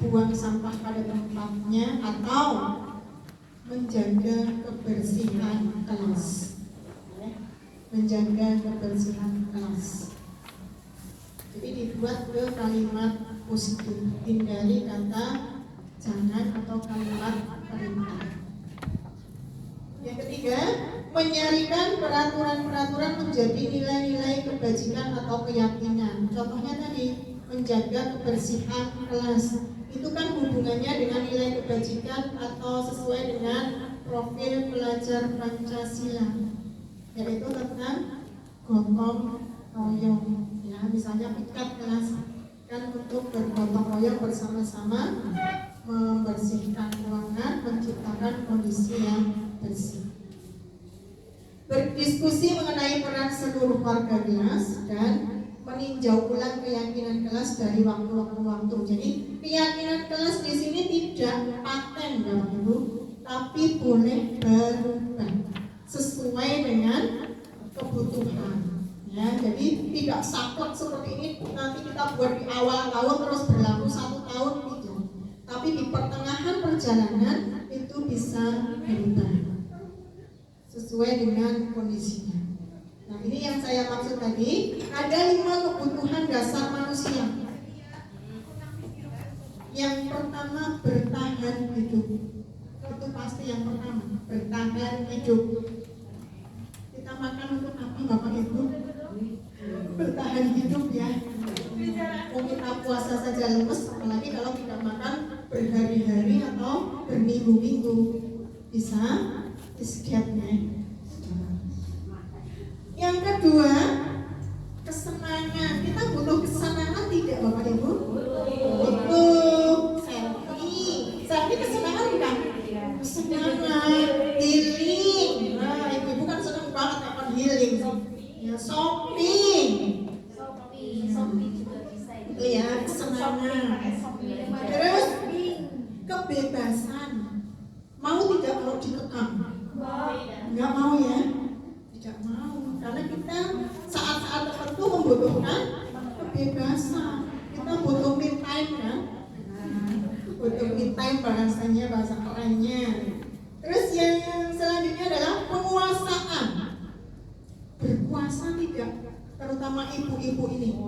Buang sampah pada tempatnya atau menjaga kebersihan kelas. Menjaga kebersihan kelas. Jadi dibuat ke kalimat positif, hindari kata jangan atau kalimat perintah. Yang ketiga, menyarikan peraturan-peraturan menjadi nilai-nilai kebajikan atau keyakinan. Contohnya tadi, menjaga kebersihan kelas. Itu kan hubungannya dengan nilai kebajikan atau sesuai dengan profil pelajar Pancasila, yaitu tentang gotong royong. Ya, misalnya piket kelas kan untuk bergotong royong bersama-sama membersihkan ruangan, menciptakan kondisi yang bersih. Berdiskusi mengenai peran seluruh warga kelas dan meninjau ulang keyakinan kelas dari waktu-waktu. Jadi keyakinan kelas di sini tidak paten, Bapak Ibu, tapi boleh berubah sesuai dengan kebutuhan. Ya, jadi tidak saklek seperti ini nanti kita buat di awal tahun terus berlaku 1 tahun tidak. Tapi di pertengahan perjalanan itu bisa berubah sesuai dengan kondisinya. Nah, ini yang saya maksud tadi, ada 5 kebutuhan dasar manusia. Yang pertama, bertahan hidup. Itu pasti yang pertama, bertahan hidup. Kita makan untuk apa Bapak Ibu? Bertahan hidup ya. Mau kita puasa saja lemes, apalagi kalau tidak makan berhari-hari atau berminggu-minggu. Bisa escape-nya. Yang kedua, kesenangan. Kita butuh kesenangan tidak Bapak Ibu? Butuh. Selfie kesenangan bukan? Kesenangan, healing. Nah, ibu-ibu kan senang banget akan healing. Ya, shopping. Itu ya, kesenangan. Terus kebebasan. Mau tidak kalau dikekang? Enggak mau ya? Tidak mau. Karena kita saat-saat tertentu membutuhkan kebebasan. Kita butuh me time kan? Butuh me time bahasanya, bahasa kerennya. Terus yang selanjutnya adalah penguasaan. Berkuasa tidak? Terutama ibu-ibu ini.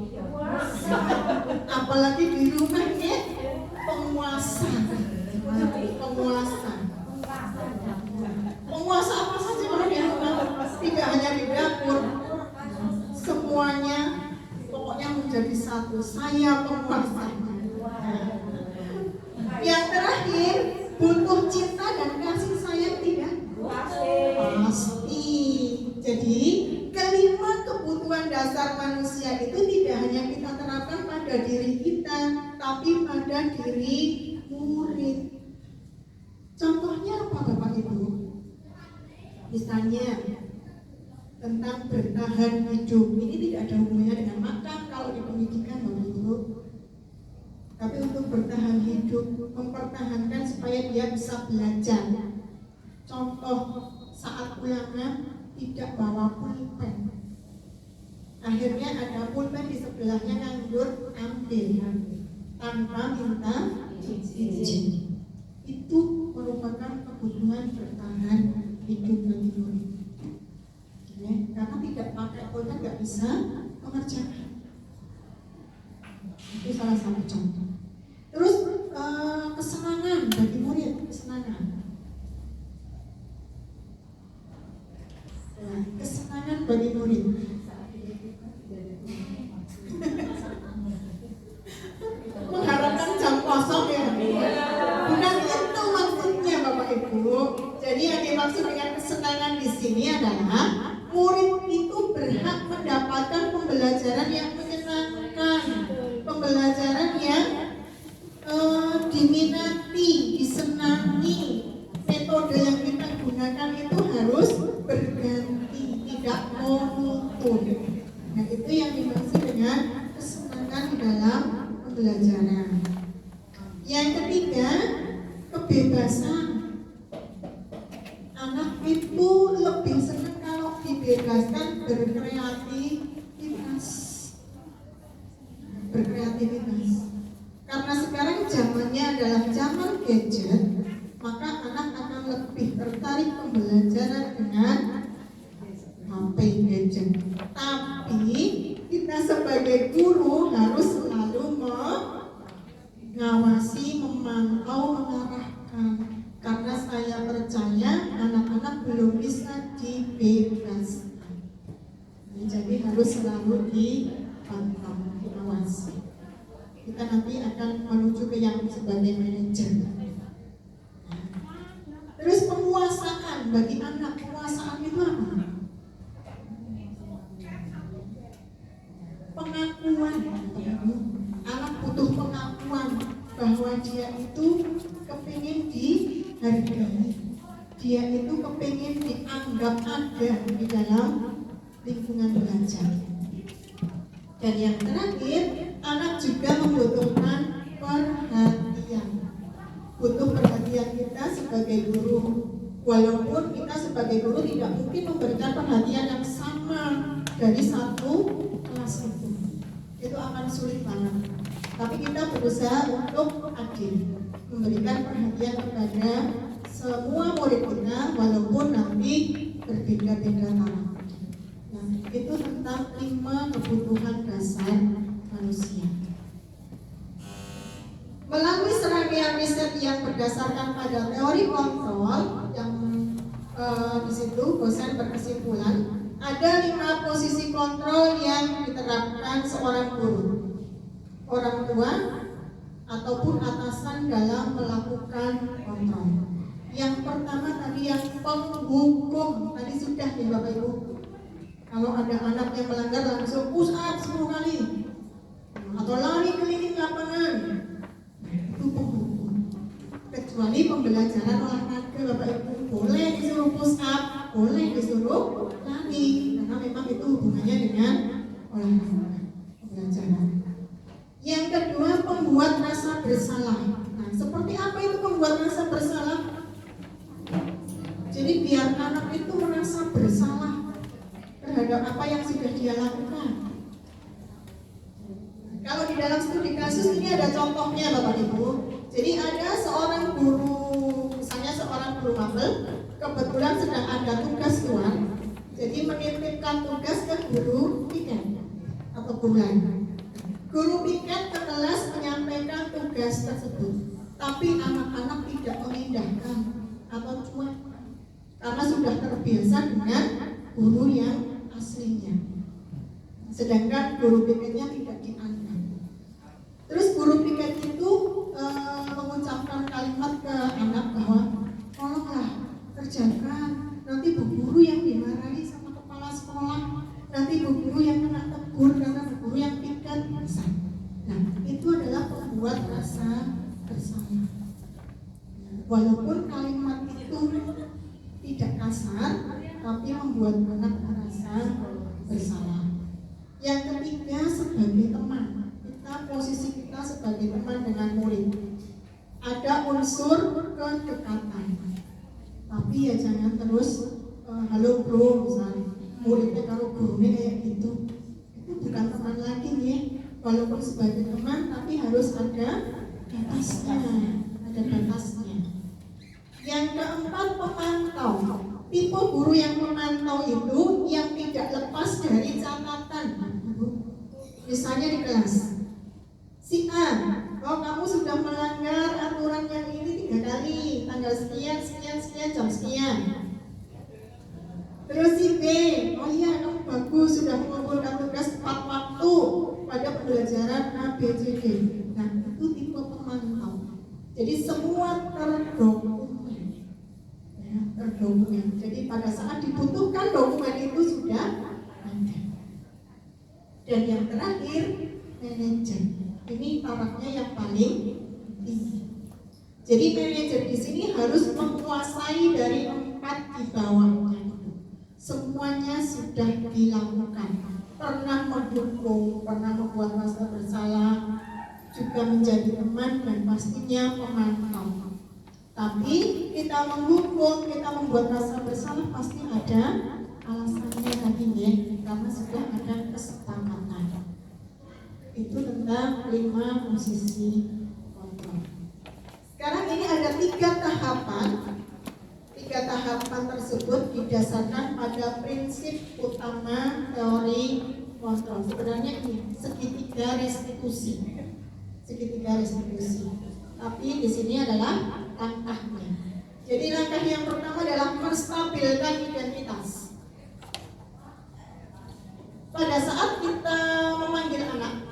Apalagi di rumah ya, penguasa. Penguasa. Penguasa apa saja kalau di rumah? Tidak hanya di dapur, semuanya pokoknya menjadi satu. Saya penguasanya. Yang terakhir, butuh cinta dan kasih sayang tidak? Pasti. Jadi kelima kebutuhan dasar manusia itu tidak hanya kita terapkan pada diri kita, tapi pada diri murid. Contohnya apa Bapak Ibu? Misalnya tentang bertahan hidup. Ini tidak ada hubungannya dengan makan kalau di pendidikan Bapak Ibu. Tapi untuk bertahan hidup, mempertahankan supaya dia bisa belajar. Contoh saat ulangan tidak bawa pulpen. Akhirnya ada pulpen di sebelahnya nganggur, ambil tanpa minta izin. Itu merupakan kebutuhan bertahan hidup bagi murid. Ya, karena tidak pakai pulpen nggak bisa mengerjakan. Itu salah satu contoh. Terus kesenangan bagi murid, kesenangan. Nah, kesenangan bagi murid. Mengharapkan jam kosong ya. Bukan itu maksudnya Bapak Ibu. Jadi yang dimaksud dengan kesenangan di sini adalah murid itu berhak mendapatkan pembelajaran yang menyenangkan, pembelajaran yang diminati, disenangi. Metode yang kita gunakan itu harus berganti, tidak monoton. Nah, itu yang dimaksud dengan kesenangan di dalam pembelajaran. Yang ketiga, kebebasan. Anak itu lebih senang kalau dibebaskan berkreativitas. Karena sekarang zamannya adalah zaman gadget, maka anak akan lebih tertarik pembelajaran dengan HP gadget. Tapi kita sebagai guru harus selalu mengawasi, memantau, mengarahkan. Karena saya percaya anak-anak belum bisa dibebaskan. Jadi harus selalu dipantau, diawasi. Kita nanti akan menuju ke yang sebagai manajer. Terus penguasaan bagi anak, penguasaan itu apa? Pengakuan. Anak butuh pengakuan bahwa dia itu kepingin dihargai, dia itu kepingin dianggap ada di dalam lingkungan belajar. Dan yang terakhir, anak juga membutuhkan perhatian, butuh perhatian perhatian kita sebagai guru. Walaupun kita sebagai guru tidak mungkin memberikan perhatian yang sama dari satu kelas itu akan sulit banget. Tapi kita berusaha untuk adil, memberikan perhatian kepada semua murid kita walaupun nanti berbeda-beda taraf. Nah, itu tentang 5 kebutuhan dasar manusia. Melalui serangkaian riset yang berdasarkan pada teori kontrol yang di situ dosen berkesimpulan ada 5 posisi kontrol yang diterapkan seorang guru, orang tua ataupun atasan dalam melakukan kontrol. Yang pertama tadi yang penghukum, tadi sudah nih Bapak Ibu. Kalau ada anak yang melanggar langsung push up 10 kali atau lari keliling lapangan, itu penghukum. Kecuali pembelajaran olahraga Bapak Ibu, boleh disuruh push up, boleh disuruh lari, karena memang itu hubungannya dengan olahraga pembelajaran. Yang kedua, pembuat rasa bersalah. Nah, seperti apa itu pembuat rasa bersalah? Jadi biar anak itu merasa bersalah terhadap apa yang sudah dia lakukan. Kalau di dalam studi kasus ini ada contohnya Bapak Ibu. Jadi ada seorang guru, misalnya seorang guru mabel, kebetulan sedang ada tugas luar, jadi menitipkan tugas ke guru piket atau guru lain. Guru piket ke kelas menyampaikan tugas tersebut, tapi anak-anak tidak mengindahkan atau cuek karena sudah terbiasa dengan guru yang aslinya. Sedangkan guru piketnya tidak dianggap. Terus guru piket itu mengucapkan kalimat ke anak bahwa tolonglah kerjakan, nanti bu guru yang dimarahi sama kepala sekolah, nanti bu guru yang kena tegur karena bu guru yang piket. Nah, itu adalah pembuat rasa bersalah. Walaupun kalimat itu tidak kasar, tapi membuat anak merasa bersalah. Yang ketiga, sebagai teman, posisi kita sebagai teman dengan murid, ada unsur kedekatan. Tapi ya jangan terus halo bro, misalnya muridnya kalau gurunya kayak gitu, itu bukan teman lagi ya. Walaupun sebagai teman, tapi harus ada batasnya, Yang keempat, pemantau. Tipe guru yang memantau itu yang tidak lepas dari catatan. Misalnya di kelas, si A, oh kamu sudah melanggar aturan yang ini 3 kali, tanggal sekian, jam sekian. Terus si B, oh iya kamu bagus, sudah mengumpulkan tugas tepat waktu pada pembelajaran A, B, C, D. Nah, itu tipe pemantau. Jadi semua terdokumen. Ya, terdokumen. Jadi pada saat dibutuhkan dokumen itu sudah ada. Dan yang terakhir, manajer. Ini tarafnya yang paling tinggi. Jadi manajer di sini harus menguasai dari 4 di bawahnya. Semuanya sudah dilakukan. Pernah mendukung, pernah membuat rasa bersalah, juga menjadi teman dan pastinya memantau. Tapi kita menghukum, kita membuat rasa bersalah pasti ada alasannya tadi ya, karena sudah ada kesepakatan. Itu tentang 5 posisi kontrol. Sekarang ini ada 3 tahapan. 3 tahapan tersebut didasarkan pada prinsip utama teori kontrol. Sebenarnya ini segitiga restitusi. Tapi di sini adalah langkahnya. Jadi langkah yang pertama adalah menstabilkan identitas. Pada saat kita memanggil anak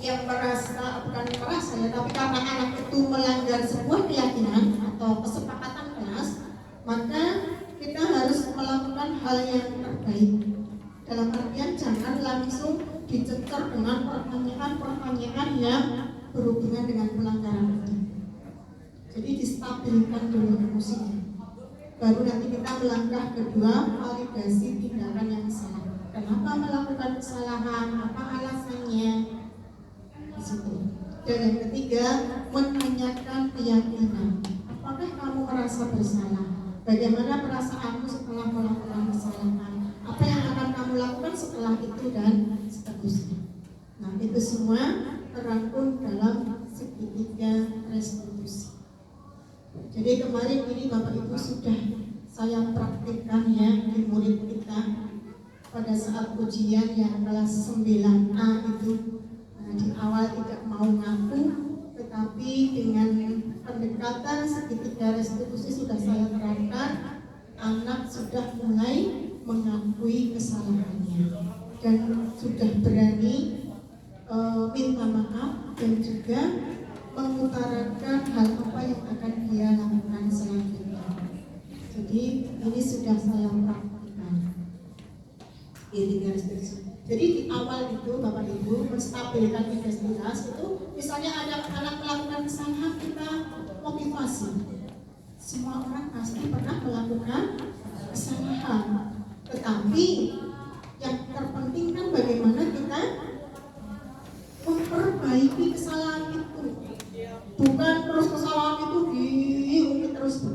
yang tapi karena anak itu melanggar sebuah keyakinan atau kesepakatan kelas, maka kita harus melakukan hal yang terbaik. Dalam artian jangan langsung dicecer dengan pertanyaan-pertanyaan yang berhubungan dengan pelanggaran itu. Jadi distabilkan dulu emosinya. Baru nanti kita melangkah kedua, validasi tindakan yang salah. Kenapa melakukan kesalahan? Apa alasannya? Di situ. Dan yang ketiga, menanyakan keyakinan. apakah kamu merasa bersalah? Bagaimana perasaanmu setelah melakukan kesalahan? Apa yang akan kamu lakukan setelah itu dan seterusnya. Nah, itu semua terangkum dalam segitiga restitusi. Jadi kemarin ini Bapak Ibu sudah saya praktikkan ya di murid kita pada saat ujian yang kelas 9A itu. Nah, di awal tidak mau ngaku, tetapi dengan pendekatan segitiga restitusi sudah saya terapkan, anak sudah mulai mengakui kesalahannya dan sudah berani minta maaf dan juga mengutarakan hal apa yang akan dia lakukan selanjutnya. Jadi ini sudah saya praktikkan. Jadi di awal itu Bapak Ibu menstabilkan identitas itu, misalnya ada anak melakukan kesalahan, kita motivasi. Semua orang pasti pernah melakukan kesalahan, tetapi yang terpenting kan bagaimana kita memperbaiki kesalahan itu, bukan terus kesalahan itu diungkit terus.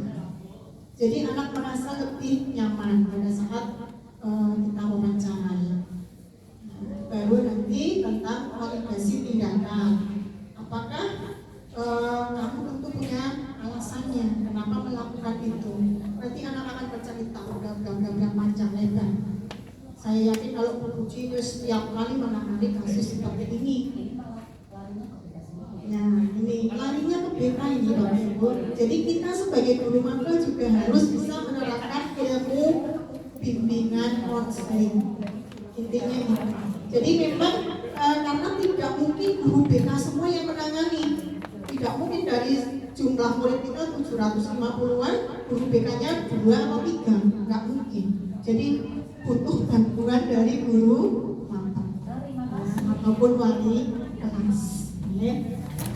Jadi anak merasa lebih nyaman pada saat kita wawancarai. Baru nanti tentang validasi tindakan. Apakah kamu tentu punya alasannya kenapa melakukan itu? Nanti anak akan bercerita udah panjang lebar. Saya yakin kalau Bu Puji setiap kali menangani kasus seperti ini. Nah, ini larinya ke BK ini Bapak Ibu. Jadi kita sebagai guru maba juga harus bisa menerapkan ilmu bimbingan konseling. Intinya ini. Jadi memang karena tidak mungkin guru BK semua yang menangani. Tidak mungkin dari jumlah murid kita 750-an, guru BK-nya 2 atau 3, nggak mungkin. Jadi butuh bantuan dari guru maba ataupun wali kelas. Ya.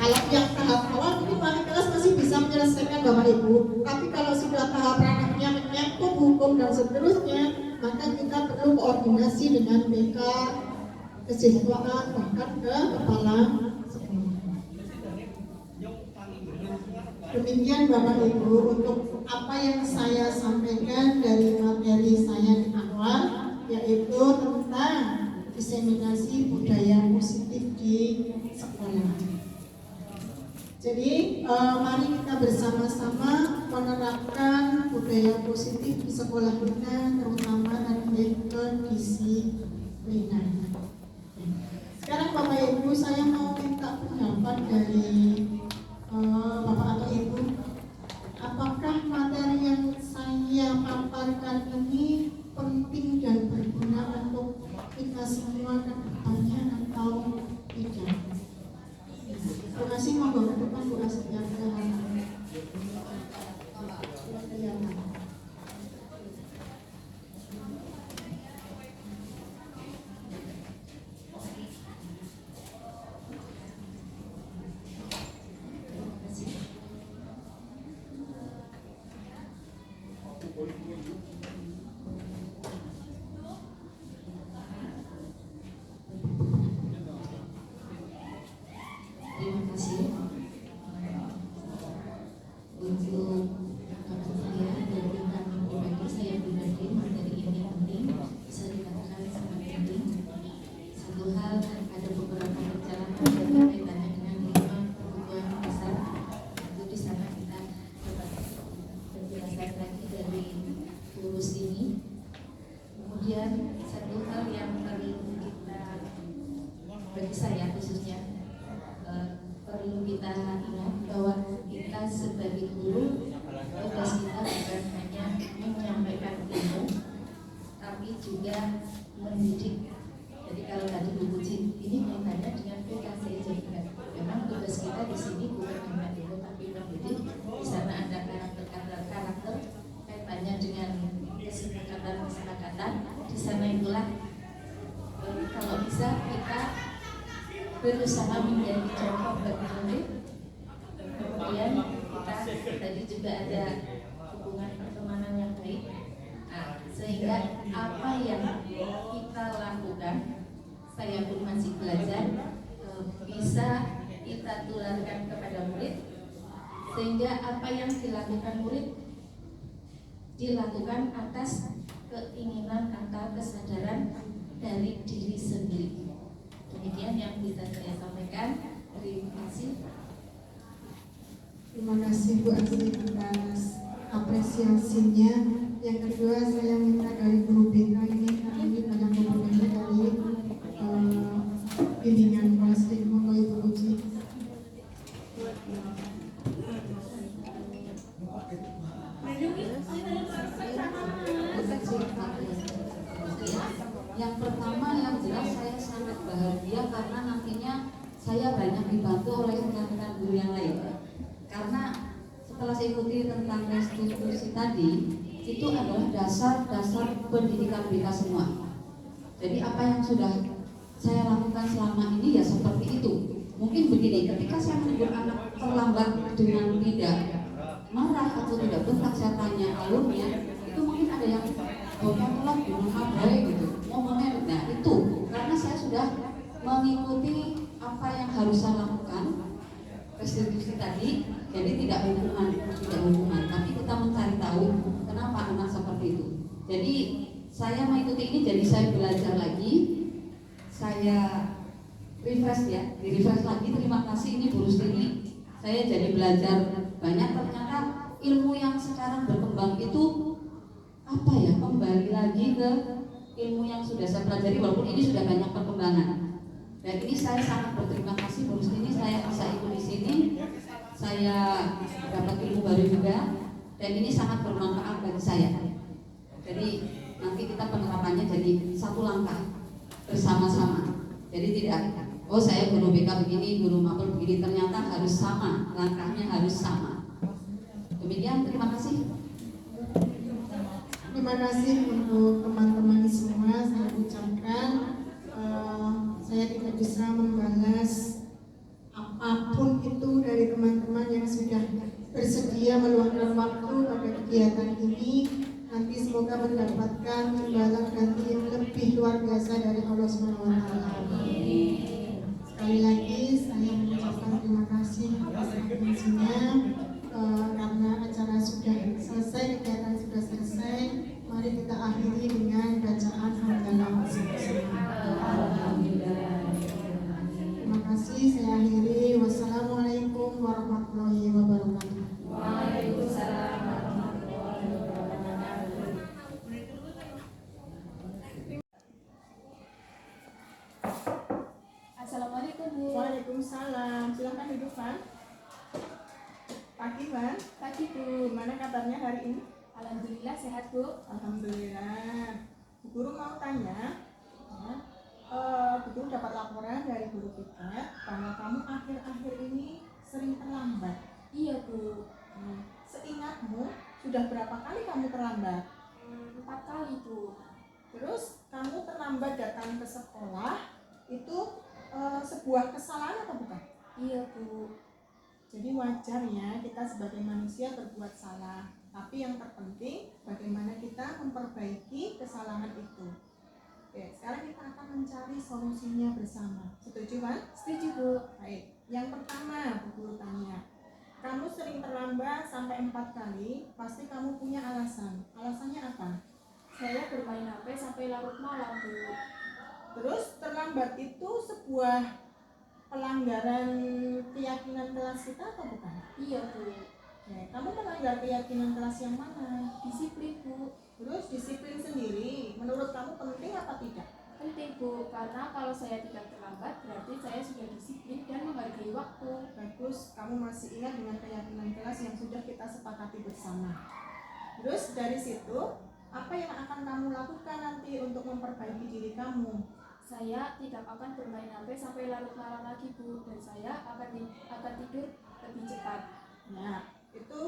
Kalau yang tahap awal mungkin wali kelas masih bisa menyelesaikan Bapak Ibu, tapi kalau sudah tahap ranahnya menyangkut hukum dan seterusnya, maka kita perlu koordinasi dengan BK, kesiswaan, bahkan ke kepala sekolah. Demikian Bapak Ibu untuk apa yang saya sampaikan dari materi saya di awal, yaitu tentang diseminasi budaya positif di sekolah. Jadi mari kita bersama-sama menerapkan budaya positif di sekolah kita, terutama terkait kedisiplinan. Sekarang Bapak Ibu, saya mau minta pendapat dari Bapak atau Ibu. Apakah materi yang saya paparkan ini penting dan berguna untuk kita semua ke depannya atau tidak? Terima kasih, monggo ke depan Bu Astianto. Terima kasih untuk saya dari kami pribadi, saya pribadi materi ini penting, bisa dikatakan sangat penting. Satu hal, ada beberapa perjalanan kaitannya dengan lima kebutuhan dasar. Itu di sana kita dapat penjelasan lagi dari guru ini. Kemudian satu hal yang perlu kita, bagi saya khususnya, perlu kita ingat bahwa kita sebagai guru, tugas kita bukan hanya menyampaikan ilmu, tapi juga mendidik. Jadi kalau tadi Bu Puji ini kaitannya dengan PKC, jadi memang tugas kita di sini bukan hanya ilmu tapi mendidik. Di sana ada karakter kaitannya dengan kesepakatan. Di sana itulah kalau bisa kita berusaha menjadi contoh bagi murid. Kemudian kita tadi juga ada hubungan pertemanan yang baik. Nah, sehingga apa yang kita lakukan, saya pun masih belajar, bisa kita tularkan kepada murid sehingga apa yang dilakukan murid dilakukan atas keinginan atau kesadaran dari diri sendiri. Demikian yang bisa saya sampaikan. Terima kasih. Terima kasih Bu Asih atas apresiasinya. Yang kedua, saya minta dari guru BK ini, karena ini banyak guru-gurunya dari bimbingan plastik. Monggo Ibu Uji. Yang pertama, yang jelas saya sangat bahagia karena nantinya saya banyak dibantu oleh rekan-rekan guru yang lain. Karena setelah saya ikuti tentang restitusi tadi, itu adalah dasar-dasar pendidikan kita semua. Jadi apa yang sudah saya lakukan selama ini ya seperti itu. Mungkin begini, ketika saya menegur anak terlambat dengan tidak marah atau tidak bentak, saya tanya alurnya, itu mungkin ada yang menolak dengan apa gitu, ngomongnya. Nah itu karena saya sudah mengikuti apa yang harus saya lakukan, restitusi tadi, jadi tidak hukuman, tapi kita mencari tahu kenapa anak seperti itu. Jadi saya mengikuti ini, jadi saya belajar lagi, saya refresh ya, di refresh lagi. Terima kasih ini Bu Rustini, saya jadi belajar banyak. Ternyata ilmu yang sekarang berkembang itu apa ya, kembali lagi ke ilmu yang sudah saya pelajari, walaupun ini sudah banyak perkembangan. Dan ini saya sangat berterima kasih Bu Rustini, saya bisa ikut di sini, saya dapat ilmu baru juga, dan ini sangat bermanfaat bagi saya. Jadi nanti kita penerapannya jadi satu langkah bersama-sama. Jadi tidak, oh saya guru BK begini, guru mapel begini, ternyata harus sama, langkahnya harus sama. Demikian, terima kasih. Terima kasih untuk teman-teman semua. Saya ucapkan saya tidak bisa membalas apapun itu dari teman-teman yang sudah bersedia meluangkan waktu pada kegiatan ini. Nanti semoga mendapatkan imbalan ganti yang lebih luar biasa dari Allah SWT. Sekali lagi saya mengucapkan terima kasih atas atensinya. Karena acara sudah selesai, kegiatan sudah selesai, mari kita akhiri dengan bacaan hamdalah bersama-sama. Terima kasih, saya akhiri. Wassalamualaikum warahmatullahi wabarakatuh. Waalaikumsalam. Assalamualaikum Bu. Waalaikumsalam. Silakan duduk, Pak. Pagi, Pak. Pagi Bu. Gimana kabarnya hari ini? Alhamdulillah sehat Bu. Alhamdulillah. Bu Guru mau tanya, ya, Bu Guru dapat laporan dari guru kita bahwa kamu akhir-akhir ini sering terlambat. Iya Bu. Seingatmu, sudah berapa kali kamu terlambat? 4 kali Bu. Terus kamu terlambat datang ke sekolah, itu sebuah kesalahan atau bukan? Iya Bu. Jadi wajar ya kita sebagai manusia berbuat salah. Tapi yang terpenting bagaimana kita memperbaiki kesalahan itu. Oke, sekarang kita akan mencari solusinya bersama. Setuju kan? Setuju Bu. Baik. Yang pertama, Bu Guru tanya. Kamu sering terlambat sampai 4 kali, pasti kamu punya alasan. Alasannya apa? Saya bermain HP sampai larut malam Bu. Terus terlambat itu sebuah pelanggaran keyakinan kelas kita atau bukan? Iya Bu. Oke, kamu melanggar keyakinan kelas yang mana? Disiplin Bu. Terus disiplin sendiri, menurut kamu penting apa tidak? Penting Bu, karena kalau saya tidak terlambat berarti saya sudah disiplin dan menghargai waktu. Bagus, kamu masih ingat dengan keyakinan kelas yang sudah kita sepakati bersama. Terus dari situ, apa yang akan kamu lakukan nanti untuk memperbaiki diri kamu? Saya tidak akan bermain HP sampai larut malam lagi Bu, dan saya akan tidur lebih cepat. Nah, itu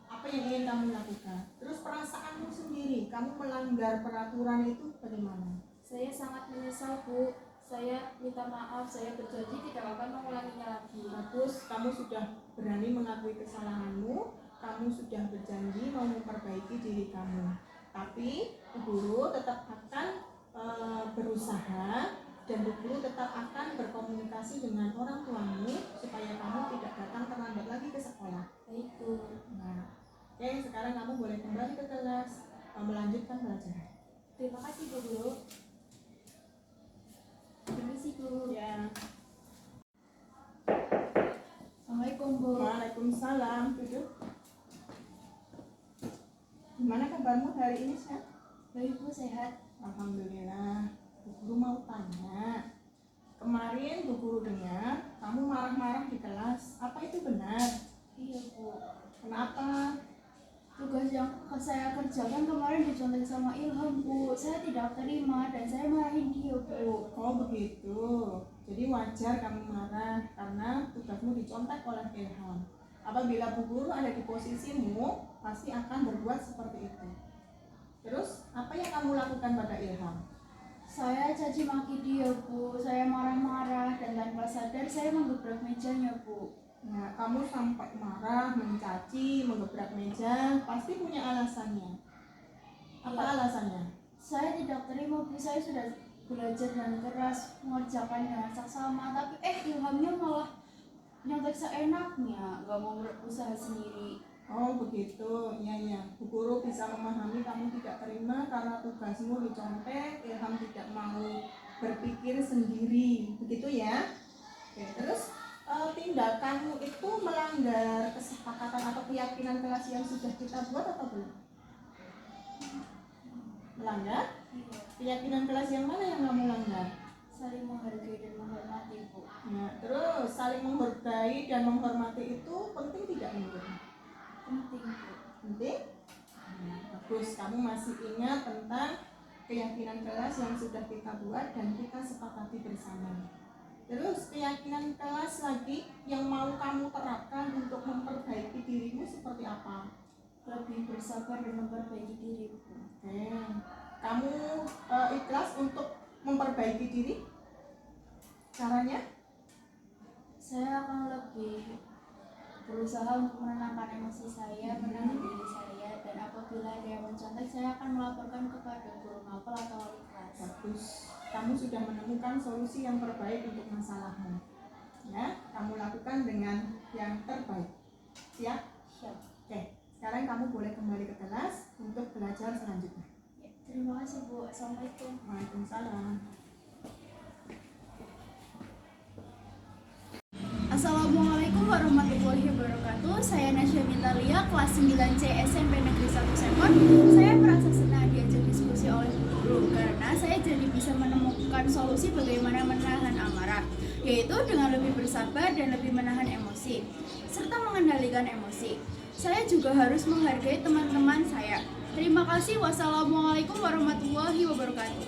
apa yang ingin kamu lakukan. Terus perasaanmu sendiri, kamu melanggar peraturan itu bagaimana? Saya sangat menyesal Bu. Saya minta maaf, saya berjanji tidak akan mengulanginya lagi. Bagus, kamu sudah berani mengakui kesalahanmu, kamu sudah berjanji mau memperbaiki diri kamu. Tapi guru tetap akan berusaha Dan Bu Guru tetap akan berkomunikasi dengan orang tuamu supaya kamu tidak datang terlambat lagi ke sekolah. Baik Bu. Nah, oke, sekarang kamu boleh kembali ke kelas, melanjutkan pelajaran. Terima kasih Bu Guru. Permisi Bu. Ya. Assalamualaikum Bu. Waalaikumsalam. Duduk. Gimana kabarmu hari ini, Syah? Baik Bu, sehat. Alhamdulillah. Bu Guru mau tanya. Kemarin Bu Guru dengar kamu marah-marah di kelas. Apa itu benar? Iya Bu. Kenapa? Tugas yang saya kerjakan kemarin dicontek sama Ilham Bu. Saya tidak terima dan saya marahin dia Bu. Oh begitu. Jadi wajar kamu marah karena tugasmu dicontek oleh Ilham. Apabila Bu Guru ada di posisimu, pasti akan berbuat seperti itu. Terus apa yang kamu lakukan pada Ilham? Saya caci maki dia Bu. Saya marah-marah dan tanpa sadar saya menggebrak mejanya Bu. Nah, kamu sampai marah, mencaci, menggebrak meja, pasti punya alasannya. Apa Iya. alasannya? Saya tidak terima Bu. Saya sudah belajar dan keras mengerjakan dengan saksama, tapi Ilhamnya malah nyontek seenaknya, nggak mau berusaha sendiri. Oh begitu, iya. Bu Guru bisa memahami kamu tidak terima karena tugasmu dicontek, Ilham tidak mau berpikir sendiri, begitu ya? Oke, terus tindakanmu itu melanggar kesepakatan atau keyakinan kelas yang sudah kita buat atau belum? Melanggar? Iya. Keyakinan kelas yang mana yang kamu langgar? Saling menghargai dan menghormati Bu. Nah, terus saling menghargai dan menghormati itu penting tidak menurutmu? Penting Bu. Penting? Nah, bagus, kamu masih ingat tentang keyakinan kelas yang sudah kita buat dan kita sepakati bersama. Terus keyakinan kelas lagi yang mau kamu terapkan untuk memperbaiki dirimu seperti apa? Lebih bersabar dan memperbaiki diri Bu. Oke. Kamu ikhlas untuk memperbaiki diri? Caranya? Saya akan lebih berusaha untuk menenangkan emosi saya, menenangkan diri saya, dan apabila ada yang mencontek, saya akan melaporkan kepada guru mapel atau wali kelas. Bagus. Kamu sudah menemukan solusi yang terbaik untuk masalahmu. Ya, kamu lakukan dengan yang terbaik. Siap? Siap. Oke. Sekarang kamu boleh kembali ke kelas untuk belajar selanjutnya. Ya, terima kasih Bu. Assalamualaikum. Waalaikumsalam. Assalamualaikum warahmatullahi wabarakatuh. Saya Nasya Mintalia, kelas 9C SMP Negeri 1 Sekon. Saya merasa senang diajak diskusi oleh guru karena saya jadi bisa menemukan solusi bagaimana menahan amarah, yaitu dengan lebih bersabar dan lebih menahan emosi, serta mengendalikan emosi. Saya juga harus menghargai teman-teman saya. Terima kasih. Wassalamualaikum warahmatullahi wabarakatuh.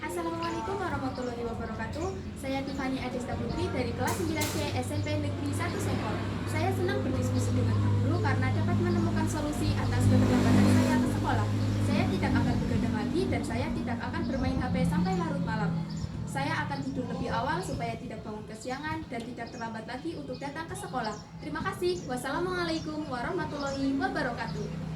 Assalamualaikum warahmatullahi wabarakatuh. Saya Tiffany Adesta Putri dari kelas 9C SMP Negeri 1 Sekon. Saya senang berdiskusi dengan guru karena dapat menemukan solusi atas keterlambatan saya ke sekolah. Saya tidak akan begadang lagi dan saya tidak akan bermain HP sampai larut malam. Saya akan tidur lebih awal supaya tidak bangun kesiangan dan tidak terlambat lagi untuk datang ke sekolah. Terima kasih. Wassalamualaikum warahmatullahi wabarakatuh.